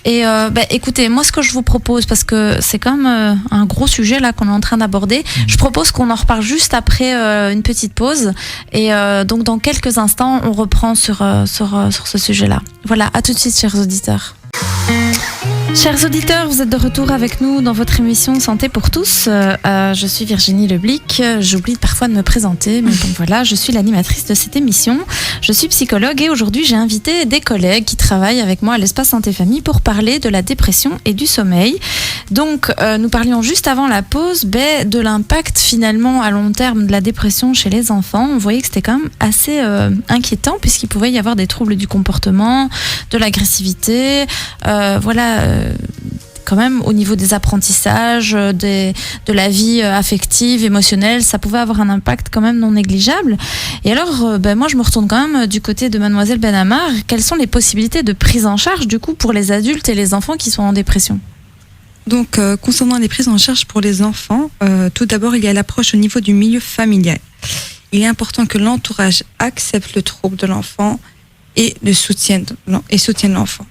Et écoutez, moi ce que je vous propose, parce que c'est quand même un gros sujet là qu'on est en train d'aborder, je propose qu'on en reparle juste après une petite pause, et donc dans quelques instants on reprend sur ce sujet-là. Voilà, à tout de suite, chers auditeurs. Chers auditeurs, vous êtes de retour avec nous dans votre émission Santé pour tous. Je suis Virginie Leblic. J'oublie parfois de me présenter, mais bon voilà, je suis l'animatrice de cette émission. Je suis psychologue et aujourd'hui j'ai invité des collègues qui travaillent avec moi à l'Espace Santé Famille pour parler de la dépression et du sommeil. Donc nous parlions juste avant la pause de l'impact finalement à long terme de la dépression chez les enfants. On voyait que c'était quand même assez inquiétant, puisqu'il pouvait y avoir des troubles du comportement, de l'agressivité, quand même au niveau des apprentissages, de la vie affective, émotionnelle, ça pouvait avoir un impact quand même non négligeable. Et alors, moi je me retourne quand même du côté de Mademoiselle Benhamar. Quelles sont les possibilités de prise en charge du coup pour les adultes et les enfants qui sont en dépression ? Donc, concernant les prises en charge pour les enfants, tout d'abord il y a l'approche au niveau du milieu familial. Il est important que l'entourage accepte le trouble de l'enfant et soutienne l'enfant.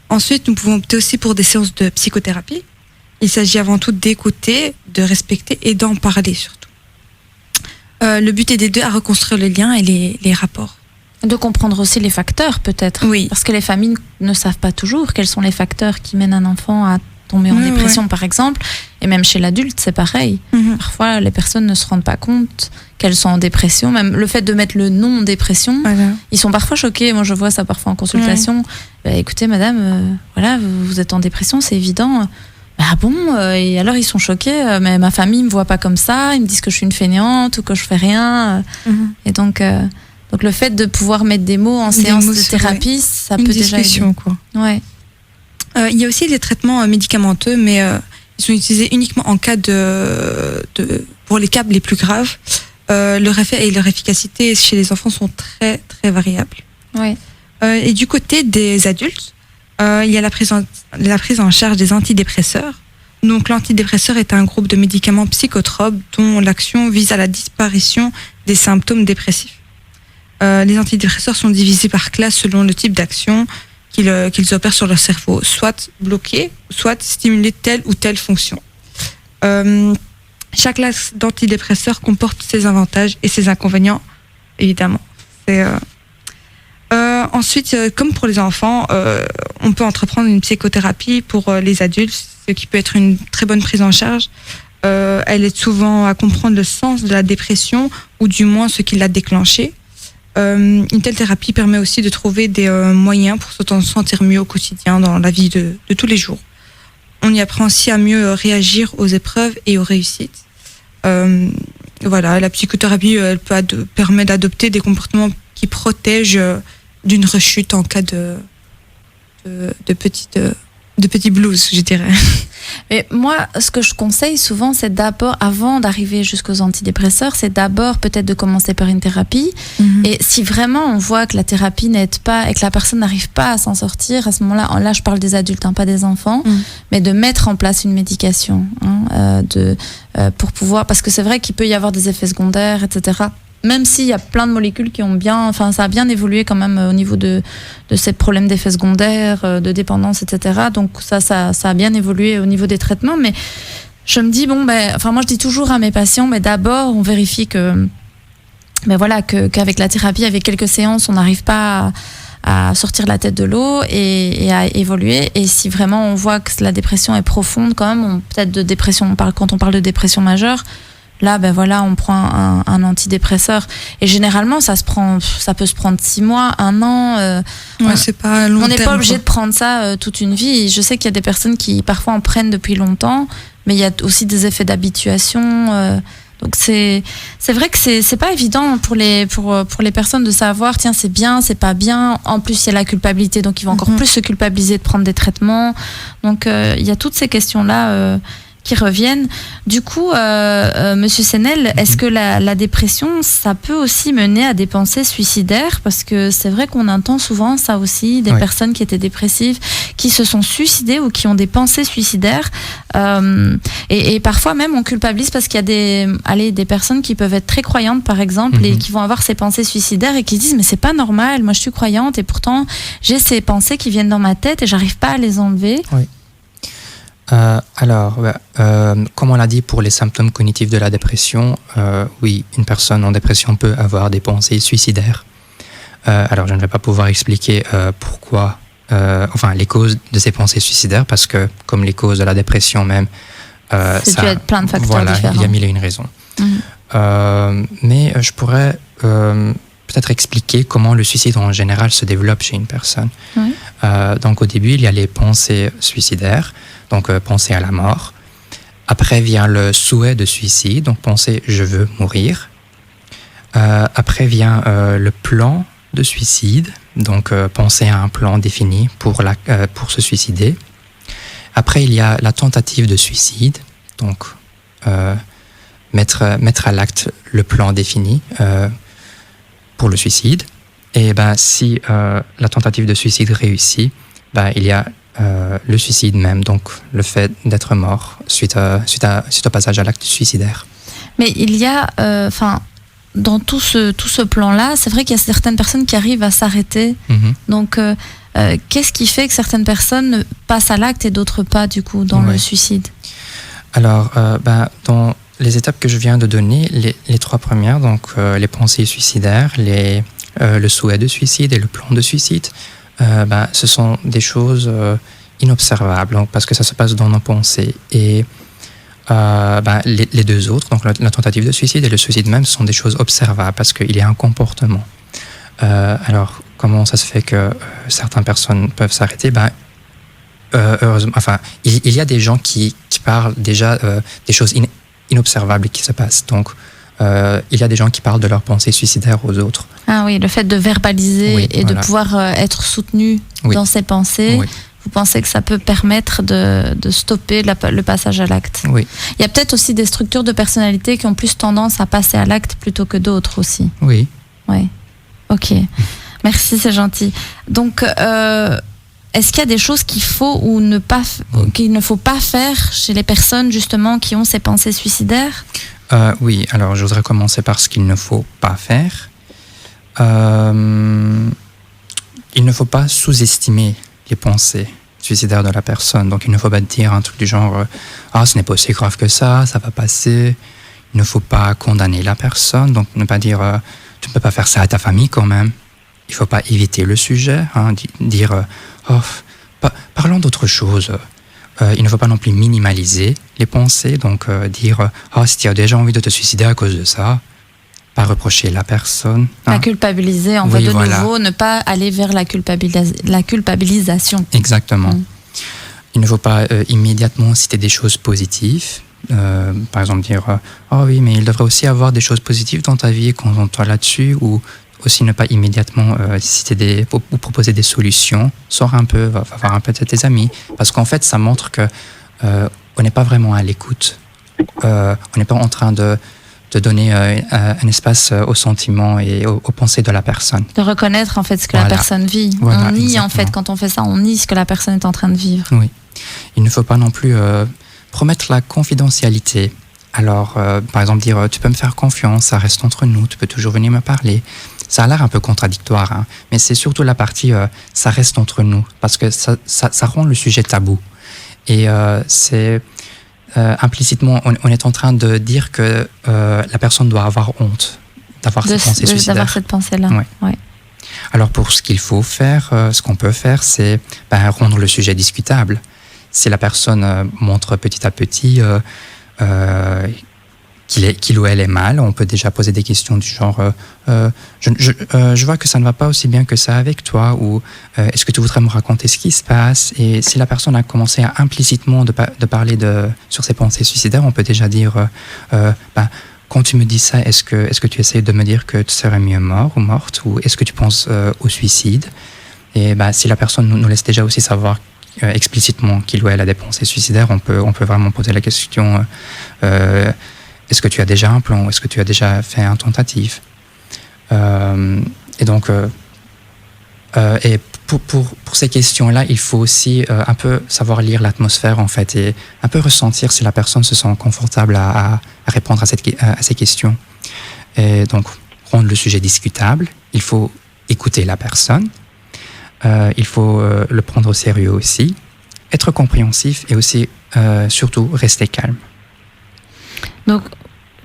Ensuite, nous pouvons opter aussi pour des séances de psychothérapie. Il s'agit avant tout d'écouter, de respecter et d'en parler surtout. Le but est d'aider à reconstruire les liens et les rapports. De comprendre aussi les facteurs, peut-être. Oui. Parce que les familles ne savent pas toujours quels sont les facteurs qui mènent un enfant à tomber en dépression, par exemple. Et même chez l'adulte, c'est pareil. Parfois, les personnes ne se rendent pas compte qu'elles sont en dépression. Même le fait de mettre le nom dépression, ils sont parfois choqués. Moi, je vois ça parfois en consultation. Écoutez, madame, voilà, vous êtes en dépression, c'est évident. Ah bon, et alors ils sont choqués, mais ma famille me voit pas comme ça, ils me disent que je suis une fainéante ou que je fais rien. Et donc le fait de pouvoir mettre des mots en séance de thérapie, ça peut déjà aider. Quoi. Ouais. Il y a aussi les traitements médicamenteux, mais ils sont utilisés uniquement en cas pour les cas les plus graves. Leur effet et leur efficacité chez les enfants sont très très variables. Ouais. Et du côté des adultes, il y a la prise en charge des antidépresseurs. Donc l'antidépresseur est un groupe de médicaments psychotropes dont l'action vise à la disparition des symptômes dépressifs. Les antidépresseurs sont divisés par classe selon le type d'action qu'ils opèrent sur leur cerveau, soit bloquer, soit stimuler telle ou telle fonction. Chaque classe d'antidépresseurs comporte ses avantages et ses inconvénients, évidemment. Ensuite, comme pour les enfants, on peut entreprendre une psychothérapie pour les adultes, ce qui peut être une très bonne prise en charge. Elle aide souvent à comprendre le sens de la dépression, ou du moins ce qui l'a déclenchée. Une telle thérapie permet aussi de trouver des moyens pour se sentir mieux au quotidien dans la vie de tous les jours. On y apprend aussi à mieux réagir aux épreuves et aux réussites. Voilà, la psychothérapie, elle permet d'adopter des comportements qui protègent d'une rechute en cas de petits blues, je dirais. Mais moi, ce que je conseille souvent, c'est d'abord, avant d'arriver jusqu'aux antidépresseurs, c'est d'abord peut-être de commencer par une thérapie. Et si vraiment on voit que la thérapie n'aide pas et que la personne n'arrive pas à s'en sortir, à ce moment-là, là je parle des adultes, pas des enfants, mais de mettre en place une médication pour pouvoir, parce que c'est vrai qu'il peut y avoir des effets secondaires, etc. Même s'il y a plein de molécules qui ont ça a bien évolué quand même au niveau de ces problèmes d'effets secondaires, de dépendance, etc. Donc ça a bien évolué au niveau des traitements. Mais je me dis, moi je dis toujours à mes patients, mais d'abord on vérifie qu'avec la thérapie, avec quelques séances, on n'arrive pas à sortir la tête de l'eau et à évoluer. Et si vraiment on voit que la dépression est profonde, quand même, peut-être de dépression, quand on parle de dépression majeure, là, on prend un antidépresseur. Et généralement, ça peut se prendre 6 mois, 1 an. C'est pas long terme. On n'est pas obligé de prendre ça toute une vie. Je sais qu'il y a des personnes qui, parfois, en prennent depuis longtemps, mais il y a aussi des effets d'habituation. Donc, c'est vrai que c'est pas évident pour les personnes de savoir, tiens, c'est bien, c'est pas bien. En plus, il y a la culpabilité, donc ils vont encore plus se culpabiliser de prendre des traitements. Donc, il y a toutes ces questions-là qui reviennent. Du coup, Monsieur Senel, est-ce que la dépression, ça peut aussi mener à des pensées suicidaires? Parce que c'est vrai qu'on entend souvent ça aussi, des personnes qui étaient dépressives, qui se sont suicidées ou qui ont des pensées suicidaires. Et parfois même, on culpabilise parce qu'il y a des personnes qui peuvent être très croyantes, par exemple, et qui vont avoir ces pensées suicidaires et qui se disent, mais c'est pas normal, moi je suis croyante et pourtant j'ai ces pensées qui viennent dans ma tête et j'arrive pas à les enlever. Oui. Comme on l'a dit pour les symptômes cognitifs de la dépression, oui, une personne en dépression peut avoir des pensées suicidaires. Alors, je ne vais pas pouvoir expliquer pourquoi, les causes de ces pensées suicidaires, parce que, comme les causes de la dépression même, ça peut être plein de facteurs différents. Il y a 1000 et une raisons. Mais je pourrais peut-être expliquer comment le suicide en général se développe chez une personne. Donc, au début, il y a les pensées suicidaires. Donc, penser à la mort. Après vient le souhait de suicide, donc penser « je veux mourir ». Après vient le plan de suicide, donc penser à un plan défini pour se suicider. Après, il y a la tentative de suicide, donc mettre à l'acte le plan défini pour le suicide. Et si la tentative de suicide réussit, il y a le suicide même, donc le fait d'être mort suite au passage à l'acte suicidaire. Mais il y a, dans tout ce plan-là, c'est vrai qu'il y a certaines personnes qui arrivent à s'arrêter. Donc, qu'est-ce qui fait que certaines personnes passent à l'acte et d'autres pas, du coup, dans le suicide? Alors, dans les étapes que je viens de donner, les 3 premières, donc les pensées suicidaires, le souhait de suicide et le plan de suicide, ce sont des choses inobservables, donc, parce que ça se passe dans nos pensées. Et les 2 autres, donc la tentative de suicide et le suicide même, sont des choses observables parce qu'il y a un comportement. Alors, comment ça se fait que certaines personnes peuvent s'arrêter? Heureusement, il y a des gens qui parlent déjà des choses inobservables qui se passent. Donc, il y a des gens qui parlent de leurs pensées suicidaires aux autres. Ah oui, le fait de verbaliser et de pouvoir être soutenu dans ses pensées. Oui. Vous pensez que ça peut permettre de stopper le passage à l'acte? Oui. Il y a peut-être aussi des structures de personnalité qui ont plus tendance à passer à l'acte plutôt que d'autres aussi. Oui. Oui. Ok. Merci, c'est gentil. Donc, est-ce qu'il y a des choses qu'il faut ou qu'il ne faut pas faire chez les personnes justement qui ont ces pensées suicidaires? Oui. Alors, je voudrais commencer par ce qu'il ne faut pas faire. Il ne faut pas sous-estimer les pensées suicidaires de la personne. Donc, il ne faut pas dire un truc du genre ce n'est pas aussi grave que ça va passer. Il ne faut pas condamner la personne. Donc, ne pas dire tu ne peux pas faire ça à ta famille quand même. Il ne faut pas éviter le sujet, dire parlons d'autre chose. Il ne faut pas non plus minimaliser les pensées. Donc, dire si tu as déjà envie de te suicider à cause de ça, pas reprocher la personne. La culpabiliser, en fait, nouveau, ne pas aller vers la culpabilisation. Exactement. Il ne faut pas immédiatement citer des choses positives. Par exemple, dire oui, mais il devrait aussi avoir des choses positives dans ta vie, concentre-toi là-dessus, ou aussi ne pas immédiatement citer ou proposer des solutions. Sors un peu, va voir un peu de tes amis. Parce qu'en fait, ça montre que on n'est pas vraiment à l'écoute. On n'est pas en train de donner un espace aux sentiments et aux pensées de la personne. De reconnaître en fait ce que la personne vit. On nie en fait, quand on fait ça, on nie ce que la personne est en train de vivre. Oui. Il ne faut pas non plus promettre la confidentialité. Alors, par exemple, dire tu peux me faire confiance, ça reste entre nous, tu peux toujours venir me parler. Ça a l'air un peu contradictoire, mais c'est surtout la partie ça reste entre nous, parce que ça rend le sujet tabou. Et c'est... implicitement, on est en train de dire que la personne doit avoir honte d'avoir ces pensées suicidaires. D'avoir cette pensée-là. Ouais. Alors, pour ce qu'il faut faire, ce qu'on peut faire, c'est rendre le sujet discutable. Si la personne montre petit à petit qu'il ou elle est mal, on peut déjà poser des questions du genre je vois que ça ne va pas aussi bien que ça avec toi, ou est-ce que tu voudrais me raconter ce qui se passe? Et si la personne a commencé à implicitement de parler sur ses pensées suicidaires, on peut déjà dire quand tu me dis ça, est-ce que tu essayes de me dire que tu serais mieux mort ou morte, ou est-ce que tu penses au suicide? Et si la personne nous laisse déjà aussi savoir explicitement qu'il ou elle a des pensées suicidaires, on peut vraiment poser la question est-ce que tu as déjà un plan? Est-ce que tu as déjà fait une tentative? Et donc, et pour ces questions-là, il faut aussi un peu savoir lire l'atmosphère, en fait, et un peu ressentir si la personne se sent confortable à répondre à ces questions. Et donc, rendre le sujet discutable. Il faut écouter la personne. Il faut le prendre au sérieux aussi. Être compréhensif et aussi, surtout, rester calme. Donc,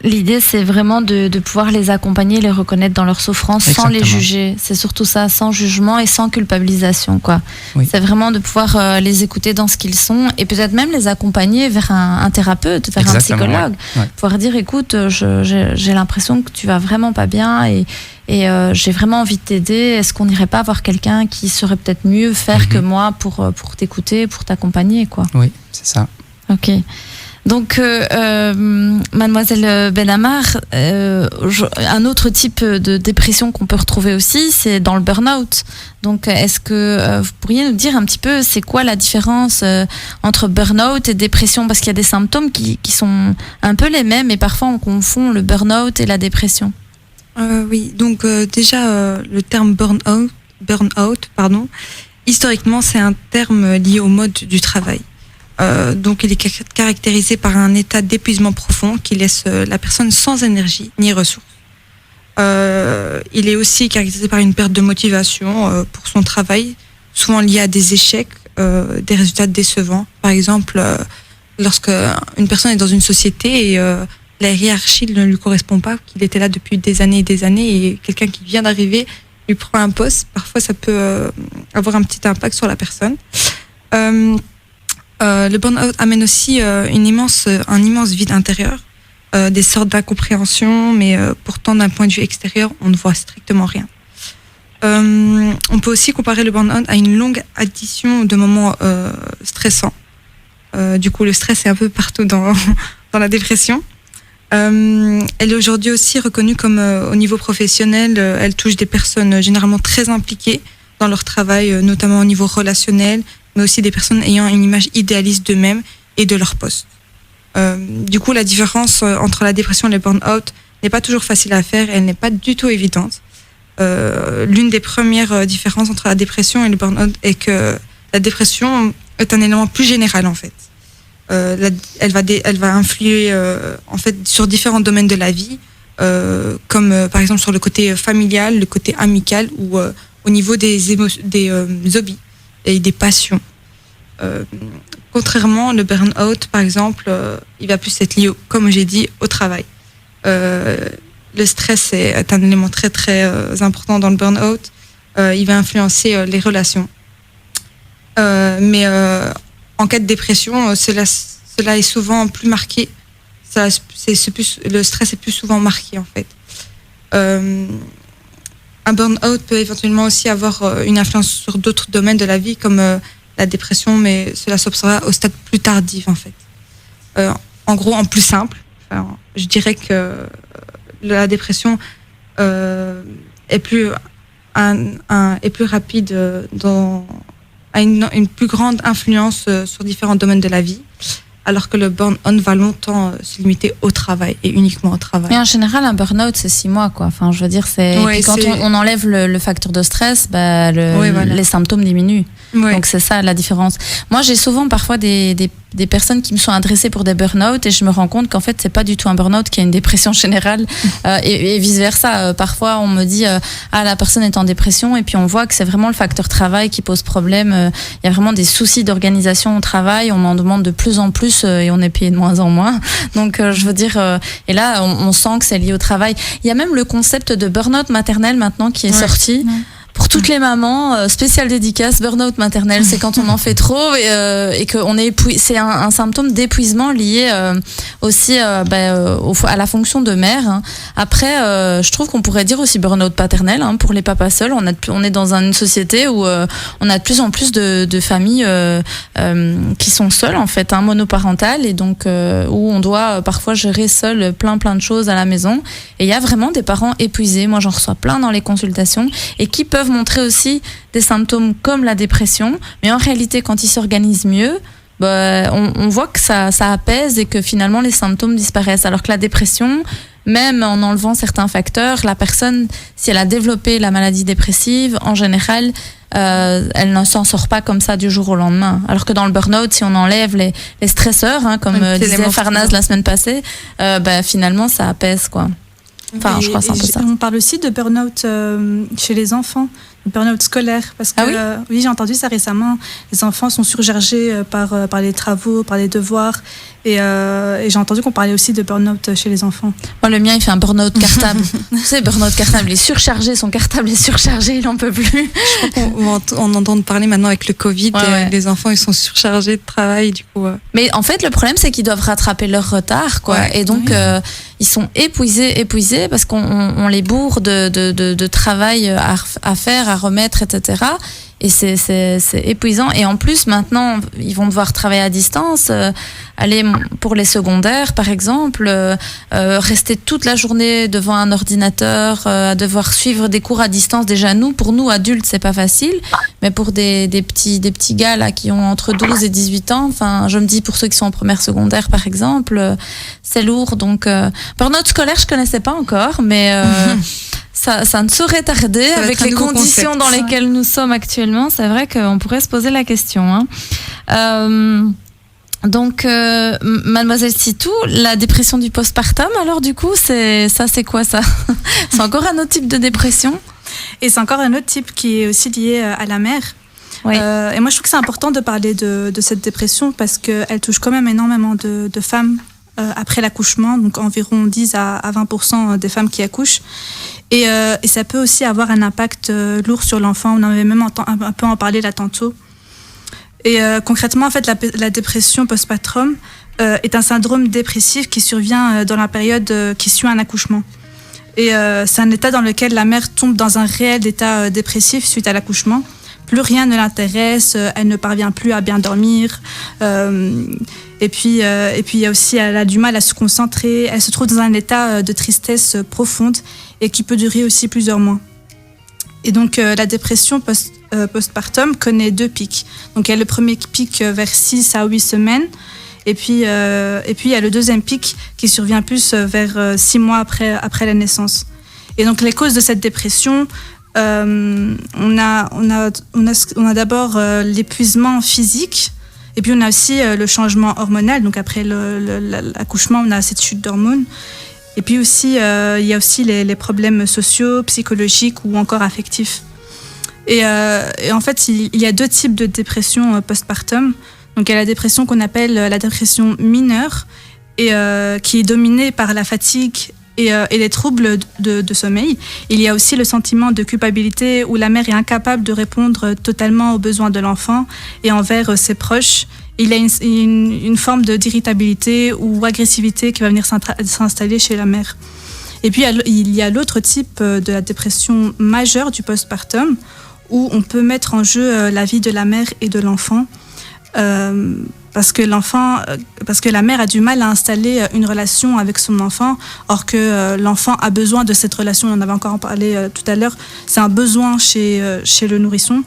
l'idée, c'est vraiment de pouvoir les accompagner, les reconnaître dans leur souffrance. Exactement. Sans les juger. C'est surtout ça, sans jugement et sans culpabilisation, quoi. Oui. C'est vraiment de pouvoir les écouter dans ce qu'ils sont et peut-être même les accompagner vers un thérapeute, vers un psychologue. Ouais. Pouvoir dire, écoute, j'ai l'impression que tu vas vraiment pas bien et j'ai vraiment envie de t'aider. Est-ce qu'on n'irait pas voir quelqu'un qui saurait peut-être mieux faire que moi pour t'écouter, pour t'accompagner, quoi. Oui, c'est ça. Ok. Donc, Mademoiselle Benhamar, un autre type de dépression qu'on peut retrouver aussi, c'est dans le burn-out. Donc, est-ce que vous pourriez nous dire un petit peu, c'est quoi la différence entre burn-out et dépression? Parce qu'il y a des symptômes qui sont un peu les mêmes et parfois on confond le burn-out et la dépression. Oui, donc déjà, le terme burn-out, historiquement, c'est un terme lié au mode du travail. Donc il est caractérisé par un état d'épuisement profond qui laisse la personne sans énergie ni ressources. Il est aussi caractérisé par une perte de motivation pour son travail, souvent liée à des échecs, des résultats décevants. Par exemple, lorsque une personne est dans une société et la hiérarchie ne lui correspond pas, qu'il était là depuis des années et quelqu'un qui vient d'arriver lui prend un poste. Parfois, ça peut avoir un petit impact sur la personne. Le burn-out amène aussi un immense vide intérieur, des sortes d'incompréhension, mais pourtant d'un point de vue extérieur, on ne voit strictement rien. On peut aussi comparer le burn-out à une longue addition de moments stressants. Du coup, le stress est un peu partout dans la dépression. Elle est aujourd'hui aussi reconnue comme au niveau professionnel, elle touche des personnes généralement très impliquées dans leur travail, notamment au niveau relationnel, mais aussi des personnes ayant une image idéaliste d'eux-mêmes et de leur poste. Du coup, la différence entre la dépression et le burn-out n'est pas toujours facile à faire, elle n'est pas du tout évidente. L'une des premières différences entre la dépression et le burn-out est que la dépression est un élément plus général en fait. Elle va influer en fait sur différents domaines de la vie, comme par exemple sur le côté familial, le côté amical ou au niveau des hobbies et des passions. Contrairement, le burn-out, par exemple, il va plus être lié, comme j'ai dit, au travail. Le stress est un élément très très important dans le burn-out. Il va influencer les relations. Mais en cas de dépression, cela est souvent plus marqué. Le stress est plus souvent marqué en fait. Un burn-out peut éventuellement aussi avoir une influence sur d'autres domaines de la vie comme la dépression, mais cela s'observera au stade plus tardif en fait. En gros, en plus simple, je dirais que la dépression est plus rapide, a une plus grande influence sur différents domaines de la vie, alors que le burn-on va longtemps se limiter au travail et uniquement au travail. Mais en général, un burn-out, c'est 6 mois, quoi. Enfin, je veux dire, Ouais, quand on enlève le facteur de stress, les symptômes diminuent. Ouais. Donc c'est ça la différence. Moi, j'ai souvent parfois des personnes qui me sont adressées pour des burn-out et je me rends compte qu'en fait c'est pas du tout un burn-out, qu'il y a une dépression générale et vice versa. Parfois on me dit la personne est en dépression et puis on voit que c'est vraiment le facteur travail qui pose problème. Il y a vraiment des soucis d'organisation au travail, on en demande de plus en plus et on est payé de moins en moins. Donc je veux dire et là on sent que c'est lié au travail. Il y a même le concept de burn-out maternel maintenant qui est sorti. Ouais. Pour toutes les mamans, spéciale dédicace, burn-out maternel, c'est quand on en fait trop et qu'on est c'est un symptôme d'épuisement lié aussi à la fonction de mère. Hein. Après, je trouve qu'on pourrait dire aussi burn-out paternel pour les papas seuls. On est dans une société où on a de plus en plus de familles qui sont seules en fait, monoparentales et donc où on doit parfois gérer seul plein de choses à la maison. Et il y a vraiment des parents épuisés. Moi, j'en reçois plein dans les consultations et qui peuvent montrer aussi des symptômes comme la dépression, mais en réalité quand ils s'organisent mieux, on voit que ça apaise et que finalement les symptômes disparaissent, alors que la dépression, même en enlevant certains facteurs, la personne, si elle a développé la maladie dépressive, en général elle ne s'en sort pas comme ça du jour au lendemain, alors que dans le burn-out, si on enlève les stresseurs, comme disait Farnaz la semaine passée, finalement ça apaise quoi. Enfin, je crois que c'est un peu ça. On parle aussi de burn-out chez les enfants, de burn-out scolaire, parce que oui, j'ai entendu ça récemment. Les enfants sont surchargés par les travaux, par les devoirs, et j'ai entendu qu'on parlait aussi de burn-out chez les enfants. Moi, le mien, il fait un burn-out cartable. Tu sais, burn-out cartable, il est surchargé, son cartable est surchargé, il n'en peut plus. Je crois qu'on entend parler maintenant avec le Covid, les enfants, ils sont surchargés de travail, du coup. Mais en fait, le problème, c'est qu'ils doivent rattraper leur retard, quoi. Ouais. Et donc, ils sont épuisés, parce qu'on les bourre de travail à faire, à remettre, etc. Et c'est épuisant. Et en plus, maintenant, ils vont devoir travailler à distance, aller pour les secondaires, par exemple, rester toute la journée devant un ordinateur, devoir suivre des cours à distance. Déjà, pour nous, adultes, c'est pas facile. Mais pour des petits gars, là, qui ont entre 12 et 18 ans, enfin, je me dis, pour ceux qui sont en première secondaire, par exemple, c'est lourd. Donc, burn-out scolaire, je connaissais pas encore, mais, ça ne saurait tarder avec les conditions dans lesquelles nous sommes actuellement. C'est vrai qu'on pourrait se poser la question. Donc, Mademoiselle Sitou, la dépression du postpartum, alors du coup, c'est quoi ça? C'est encore un autre type de dépression? Et c'est encore un autre type qui est aussi lié à la mère. Oui. Et moi, je trouve que c'est important de parler de cette dépression parce qu'elle touche quand même énormément de femmes après l'accouchement, donc environ 10 à 20% des femmes qui accouchent. Et ça peut aussi avoir un impact lourd sur l'enfant. On en avait même un peu en parlé là tantôt. Et concrètement, en fait, la dépression postpartum est un syndrome dépressif qui survient dans la période qui suit un accouchement. Et c'est un état dans lequel la mère tombe dans un réel état dépressif suite à l'accouchement. Plus rien ne l'intéresse, elle ne parvient plus à bien dormir. Et puis il y a aussi, elle a du mal à se concentrer. Elle se trouve dans un état de tristesse profonde et qui peut durer aussi plusieurs mois. Et donc la dépression postpartum connaît 2 pics. Donc il y a le premier pic vers 6 à 8 semaines. Et puis il y a le deuxième pic qui survient plus vers 6 mois après la naissance. Et donc les causes de cette dépression, on a d'abord l'épuisement physique, et puis on a aussi le changement hormonal. Donc après l'accouchement, on a cette chute d'hormones. Et puis aussi, il y a aussi les problèmes sociaux, psychologiques ou encore affectifs. Et en fait, il y a 2 types de dépression postpartum. Donc il y a la dépression qu'on appelle la dépression mineure, et qui est dominée par la fatigue et les troubles de sommeil. Il y a aussi le sentiment de culpabilité où la mère est incapable de répondre totalement aux besoins de l'enfant et envers ses proches. Il y a une forme d'irritabilité ou agressivité qui va venir s'installer chez la mère. Et puis il y a l'autre type de la dépression majeure du postpartum où on peut mettre en jeu la vie de la mère et de l'enfant. Parce que la mère a du mal à installer une relation avec son enfant, or que l'enfant a besoin de cette relation. On en avait encore parlé tout à l'heure. C'est un besoin chez le nourrisson.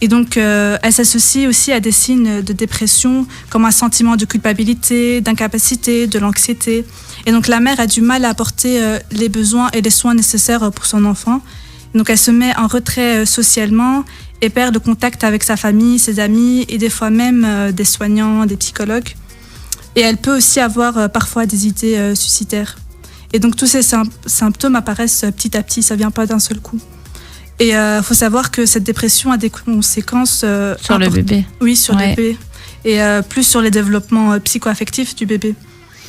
Et donc, elle s'associe aussi à des signes de dépression, comme un sentiment de culpabilité, d'incapacité, de l'anxiété. Et donc, la mère a du mal à apporter les besoins et les soins nécessaires pour son enfant. Donc, elle se met en retrait socialement et perd le contact avec sa famille, ses amis et des fois même des soignants, des psychologues. Et elle peut aussi avoir parfois des idées suicidaires. Et donc tous ces symptômes apparaissent petit à petit, ça ne vient pas d'un seul coup. Et il faut savoir que cette dépression a des conséquences... sur le bébé. Oui, sur le bébé. Et plus sur les développements psycho-affectifs du bébé.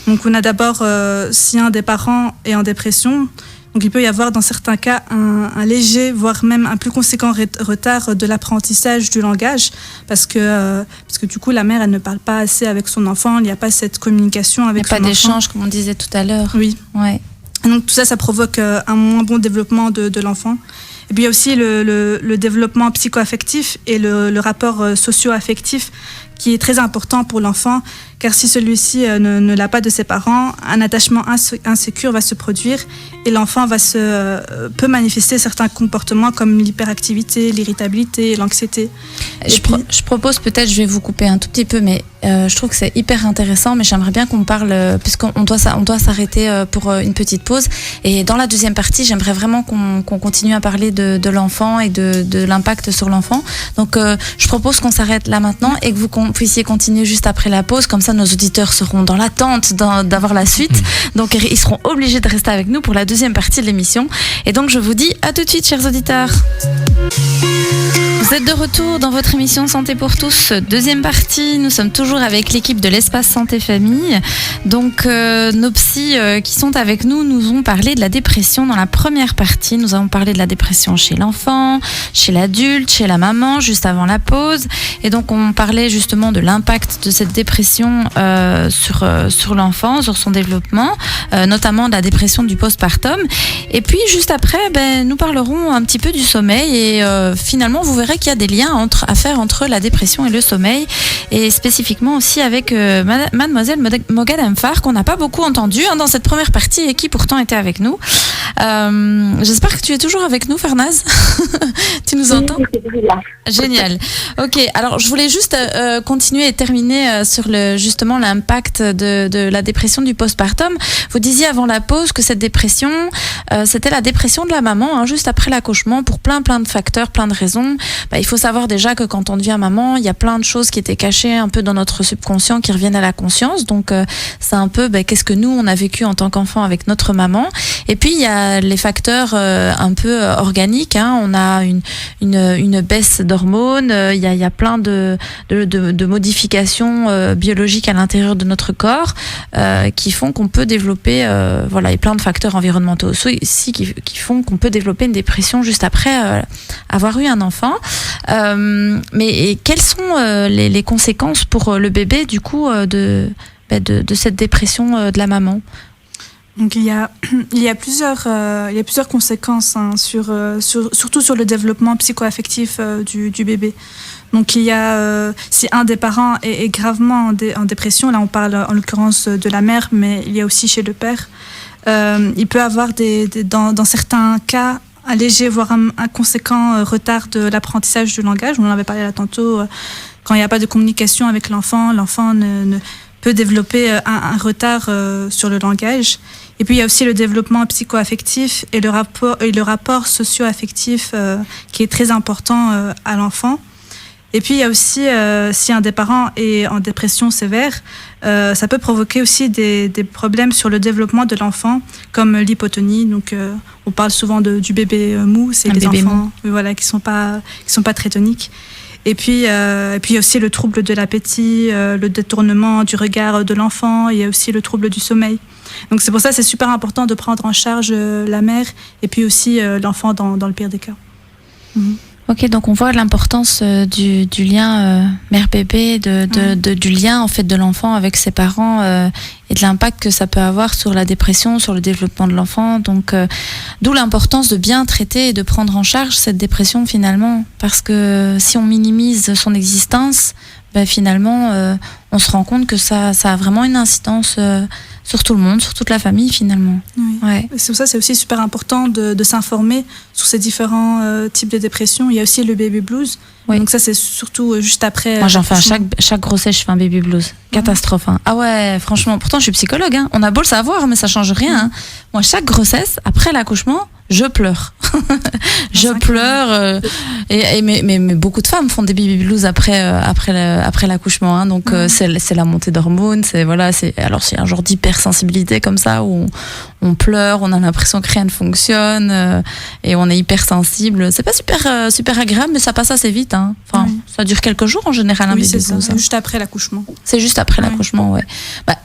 Donc on a d'abord, si un des parents est en dépression, donc il peut y avoir dans certains cas un léger, voire même un plus conséquent retard de l'apprentissage du langage, parce que du coup la mère elle ne parle pas assez avec son enfant, il n'y a pas cette communication avec son enfant. Il n'y a pas d'échange comme on disait tout à l'heure. Oui. Ouais. Et donc tout ça, ça provoque un moins bon développement de l'enfant. Et puis il y a aussi le développement psycho-affectif et le rapport socio-affectif qui est très important pour l'enfant, car si celui-ci ne l'a pas de ses parents, un attachement insécure va se produire et l'enfant peut manifester certains comportements comme l'hyperactivité, l'irritabilité, l'anxiété. Je propose peut-être, je vais vous couper un tout petit peu, mais je trouve que c'est hyper intéressant, mais j'aimerais bien qu'on parle, puisqu'on doit s'arrêter pour une petite pause. Et dans la deuxième partie, j'aimerais vraiment qu'on continue à parler de l'enfant et de l'impact sur l'enfant. Donc je propose qu'on s'arrête là maintenant et que vous puissiez continuer juste après la pause, comme ça nos auditeurs seront dans l'attente d'avoir la suite, donc ils seront obligés de rester avec nous pour la deuxième partie de l'émission. Et donc je vous dis à tout de suite, chers auditeurs. Vous êtes de retour dans votre émission Santé pour tous, deuxième partie. Nous sommes toujours avec l'équipe de l'espace Santé Famille. Donc nos psys qui sont avec nous nous ont parlé de la dépression dans la première partie. Nous avons parlé de la dépression chez l'enfant, chez l'adulte, chez la maman, juste avant la pause. Et donc on parlait justement de l'impact de cette dépression sur l'enfant, sur son développement, notamment de la dépression du postpartum. Et puis juste après, nous parlerons un petit peu du sommeil et finalement vous verrez qu'il y a des liens à faire entre la dépression et le sommeil, et spécifiquement aussi avec mademoiselle Mogad Amfar, qu'on n'a pas beaucoup entendu dans cette première partie et qui pourtant était avec nous. J'espère que tu es toujours avec nous, Farnaz. Tu nous entends ? Génial. Ok, alors je voulais juste continuer et terminer sur justement l'impact de la dépression du postpartum. Vous disiez avant la pause que cette dépression, c'était la dépression de la maman, juste après l'accouchement, pour plein de facteurs, plein de raisons. Il faut savoir déjà que quand on devient maman, il y a plein de choses qui étaient cachées un peu dans notre subconscient qui reviennent à la conscience. Donc c'est un peu qu'est-ce que nous on a vécu en tant qu'enfant avec notre maman. Et puis il y a les facteurs un peu organiques. On a une baisse d'hormones. Il y a plein de modifications biologiques physiologiques à l'intérieur de notre corps qui font qu'on peut développer, et plein de facteurs environnementaux aussi qui font qu'on peut développer une dépression juste après avoir eu un enfant. Mais quelles sont les conséquences pour le bébé du coup de cette dépression de la maman? Donc il y a plusieurs conséquences surtout sur le développement psycho-affectif du bébé. Donc il y a si un des parents est gravement en dépression, là on parle en l'occurrence de la mère, mais il y a aussi chez le père. Il peut avoir dans certains cas un léger voire un conséquent retard de l'apprentissage du langage. On en avait parlé là tantôt. Quand il n'y a pas de communication avec l'enfant ne peut développer un retard sur le langage. Et puis il y a aussi le développement psycho-affectif et le rapport socio-affectif qui est très important à l'enfant. Et puis il y a aussi, si un des parents est en dépression sévère, ça peut provoquer aussi des problèmes sur le développement de l'enfant, comme l'hypotonie. Donc on parle souvent du bébé mou, c'est les enfants qui sont pas très toniques. Et puis il y a aussi le trouble de l'appétit, le détournement du regard de l'enfant. Il y a aussi le trouble du sommeil. Donc c'est pour ça que c'est super important de prendre en charge la mère et puis aussi l'enfant dans le pire des cas. Ok, donc on voit l'importance du lien mère-bébé, du lien en fait de l'enfant avec ses parents et de l'impact que ça peut avoir sur la dépression, sur le développement de l'enfant. Donc d'où l'importance de bien traiter et de prendre en charge cette dépression finalement, parce que si on minimise son existence, finalement on se rend compte que ça a vraiment une incidence sur tout le monde, sur toute la famille finalement. Oui. Ouais. C'est pour ça c'est aussi super important de s'informer sur ces différents types de dépression. Il y a aussi le baby blues. Oui. Donc ça c'est surtout juste après. Moi j'en fais chaque grossesse, je fais un baby blues. Catastrophe. Hein. Ah ouais, franchement, pourtant je suis psychologue. Hein. On a beau le savoir, mais ça change rien. Hein. Moi chaque grossesse, après l'accouchement, je pleure. Je pleure. Mais beaucoup de femmes font des baby blues après l'accouchement. Hein. Donc c'est la montée d'hormones. Alors c'est un genre d'hypersensibilité comme ça où on pleure, on a l'impression que rien ne fonctionne et on est hypersensible. C'est pas super agréable, mais ça passe assez vite. Hein. Enfin, ça dure quelques jours en général. Oui, c'est ça. Juste après l'accouchement. C'est juste après l'accouchement, ouais.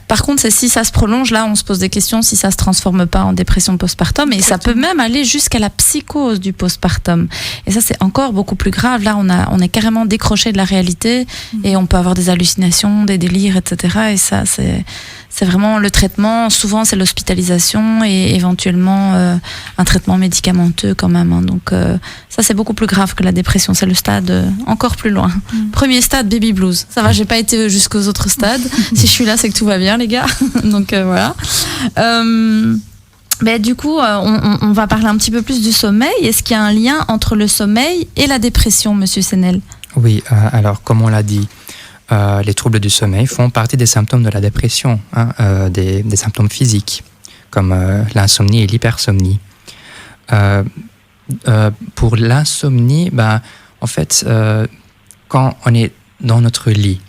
Par contre, si ça se prolonge, là, on se pose des questions si ça se transforme pas en dépression postpartum, et ça peut même aller jusqu'à la psychose du postpartum. Et ça, c'est encore beaucoup plus grave. Là, on est carrément décroché de la réalité et on peut avoir des hallucinations, des délires, etc. Et ça, c'est vraiment le traitement. Souvent, c'est l'hospitalisation et éventuellement un traitement médicamenteux quand même. Hein. Donc, ça, c'est beaucoup plus grave que la dépression. C'est le stade encore plus loin. Premier stade, baby blues. Ça va, j'ai pas été jusqu'aux autres stades. Si je suis là, c'est que tout va bien, les gars. Donc, voilà. Du coup, on va parler un petit peu plus du sommeil. Est-ce qu'il y a un lien entre le sommeil et la dépression, Monsieur Senel? Oui, alors, comme on l'a dit, les troubles du sommeil font partie des symptômes de la dépression, des symptômes physiques, comme l'insomnie et l'hypersomnie. Pour l'insomnie, en fait, quand on est dans notre lit,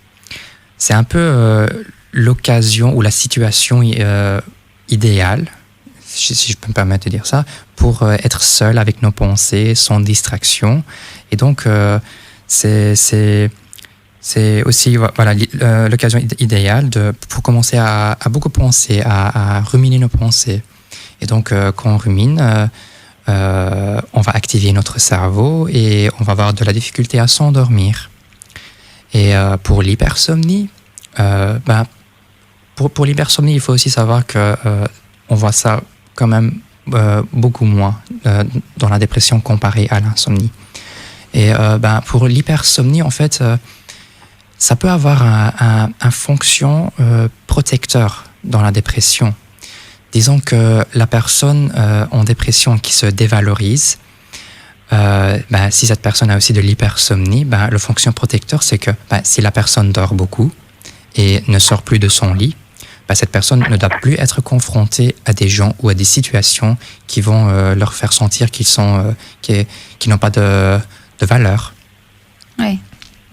c'est un peu l'occasion ou la situation idéale, si je peux me permettre de dire ça, pour être seul avec nos pensées, sans distraction. Et donc, c'est aussi l'occasion idéale pour commencer à beaucoup penser, à ruminer nos pensées. Et donc, quand on rumine, on va activer notre cerveau et on va avoir de la difficulté à s'endormir. Et pour l'hypersomnie, pour l'hypersomnie, il faut aussi savoir que on voit ça quand même beaucoup moins dans la dépression comparée à l'insomnie. Et pour l'hypersomnie, en fait, ça peut avoir un fonction protecteur dans la dépression. Disons que la personne en dépression qui se dévalorise, si cette personne a aussi de l'hypersomnie, le fonction protecteur, c'est que si la personne dort beaucoup et ne sort plus de son lit, cette personne ne doit plus être confrontée à des gens ou à des situations qui vont leur faire sentir qu'ils n'ont pas de valeur. Oui.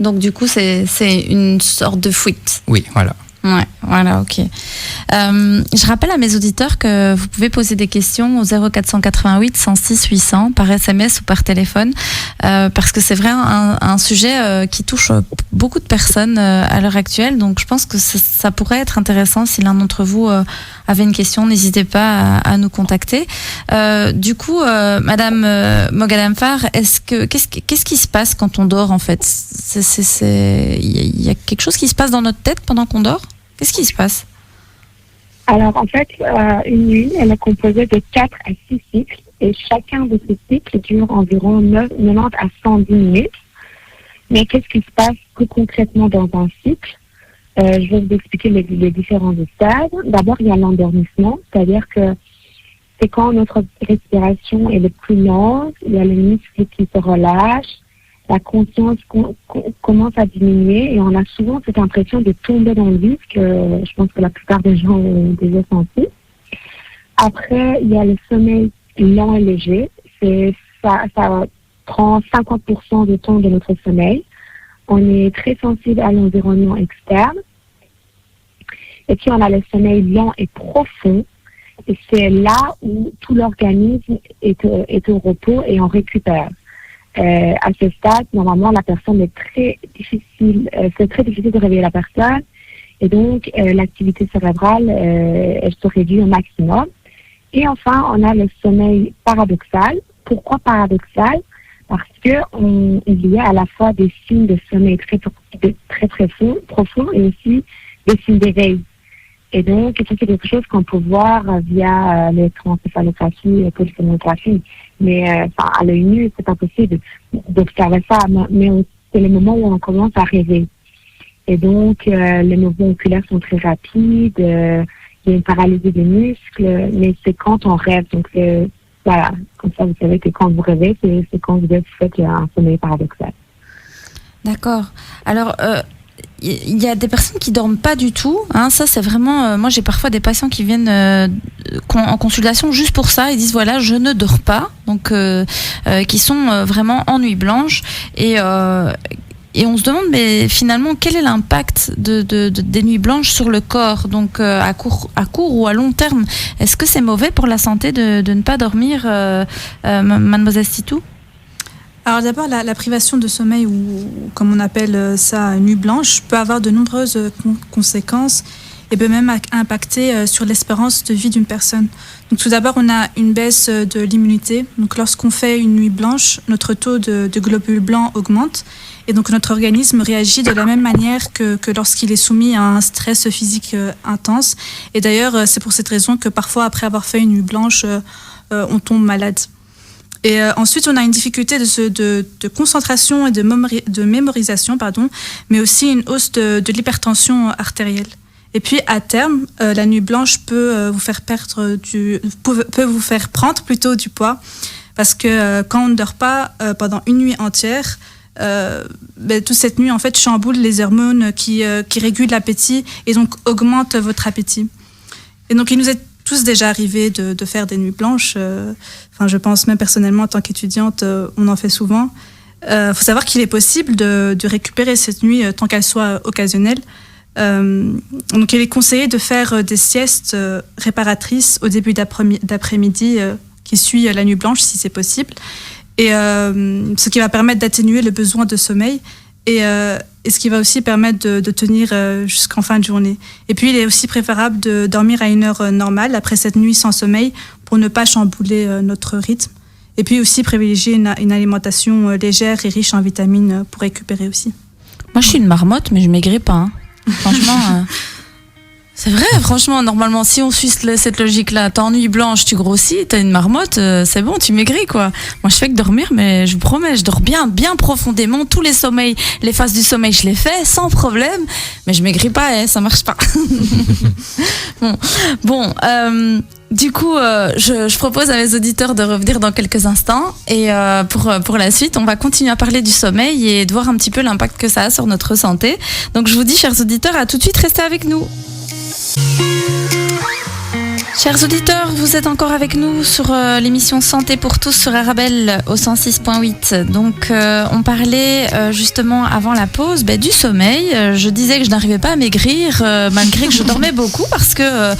Donc du coup, c'est une sorte de fuite. Oui, voilà. Ouais, voilà, ok. Je rappelle à mes auditeurs que vous pouvez poser des questions au 0488 106 800 par SMS ou par téléphone, parce que c'est vrai un sujet qui touche beaucoup de personnes à l'heure actuelle. Donc je pense que ça pourrait être intéressant si l'un d'entre vous avait une question. N'hésitez pas à nous contacter. Du coup, Madame Moghadam Farr, qu'est-ce qui se passe quand on dort en fait? Il y a quelque chose qui se passe dans notre tête pendant qu'on dort? Qu'est-ce qui se passe? Alors, en fait, une nuit, elle est composée de 4 à 6 cycles et chacun de ces cycles dure environ 90 à 110 minutes. Mais qu'est-ce qui se passe plus concrètement dans un cycle? Je vais vous expliquer les différents stades. D'abord, il y a l'endormissement, c'est-à-dire que c'est quand notre respiration est le plus lente, il y a les muscles qui se relâchent, la conscience commence à diminuer et on a souvent cette impression de tomber dans le vide que je pense que la plupart des gens ont déjà senti. Après, il y a le sommeil lent et léger. Ça prend 50% du temps de notre sommeil. On est très sensible à l'environnement externe. Et puis, on a le sommeil lent et profond. Et c'est là où tout l'organisme est au repos et on récupère. À ce stade, normalement, la personne est c'est très difficile de réveiller la personne. Et donc, l'activité cérébrale, elle se réduit au maximum. Et enfin, on a le sommeil paradoxal. Pourquoi paradoxal? Parce qu'il y a à la fois des signes de sommeil très profonds et aussi des signes d'éveil. Et donc, c'est quelque chose qu'on peut voir via l'électroencéphalographie et polysomnographie. Mais à l'œil nu, c'est pas possible d'observer ça. Mais c'est le moment où on commence à rêver. Et donc, les mouvements oculaires sont très rapides. Il y a une paralysie des muscles. Mais c'est quand on rêve. Donc, voilà. Comme ça, vous savez que quand vous rêvez, c'est quand vous faites un sommeil paradoxal. D'accord. Alors, il y a des personnes qui dorment pas du tout. Hein, ça, c'est vraiment. Moi, j'ai parfois des patients qui viennent en consultation juste pour ça. Ils disent voilà, je ne dors pas. Donc, qui sont vraiment en nuit blanche. Et on se demande, mais finalement, quel est l'impact des nuits blanches sur le corps? Donc, à court ou à long terme, est-ce que c'est mauvais pour la santé de ne pas dormir, Mademoiselle Stitou? Alors d'abord, la privation de sommeil, ou comme on appelle ça, nuit blanche, peut avoir de nombreuses conséquences et peut même impacter sur l'espérance de vie d'une personne. Donc tout d'abord, on a une baisse de l'immunité. Donc lorsqu'on fait une nuit blanche, notre taux de globules blancs augmente et donc notre organisme réagit de la même manière que lorsqu'il est soumis à un stress physique intense. Et d'ailleurs, c'est pour cette raison que parfois, après avoir fait une nuit blanche, on tombe malade. Et ensuite, on a une difficulté de concentration et de mémorisation, mais aussi une hausse de l'hypertension artérielle. Et puis, à terme, la nuit blanche peut vous faire prendre plutôt du poids, parce que quand on ne dort pas pendant une nuit entière, toute cette nuit en fait chamboule les hormones qui régulent l'appétit et donc augmentent votre appétit. Et donc, il nous est tous déjà arrivé de faire des nuits blanches. Je pense même personnellement, en tant qu'étudiante, on en fait souvent. Faut savoir qu'il est possible de récupérer cette nuit tant qu'elle soit occasionnelle. Donc, il est conseillé de faire des siestes réparatrices au début d'après-midi qui suit la nuit blanche, si c'est possible. Et ce qui va permettre d'atténuer le besoin de sommeil et ce qui va aussi permettre de tenir jusqu'en fin de journée. Et puis, il est aussi préférable de dormir à une heure normale après cette nuit sans sommeil pour ne pas chambouler notre rythme. Et puis aussi privilégier une alimentation légère et riche en vitamines pour récupérer aussi. Moi, je suis une marmotte, mais je maigris pas. Hein. Franchement, c'est vrai. Franchement, normalement, si on suit cette logique-là, t'as en nuit blanche, tu grossis, t'as une marmotte, c'est bon, tu maigris, quoi. Moi, je fais que dormir, mais je vous promets, je dors bien profondément. Tous les sommeils, les phases du sommeil, je les fais sans problème, mais je maigris pas, ça marche pas. Bon. Du coup, je propose à mes auditeurs de revenir dans quelques instants et pour la suite, on va continuer à parler du sommeil et de voir un petit peu l'impact que ça a sur notre santé. Donc, je vous dis, chers auditeurs, à tout de suite, restez avec nous. Chers auditeurs, vous êtes encore avec nous sur l'émission Santé pour tous sur Arabelle au 106.8. Donc, on parlait justement avant la pause du sommeil. Je disais que je n'arrivais pas à maigrir malgré que je dormais beaucoup parce que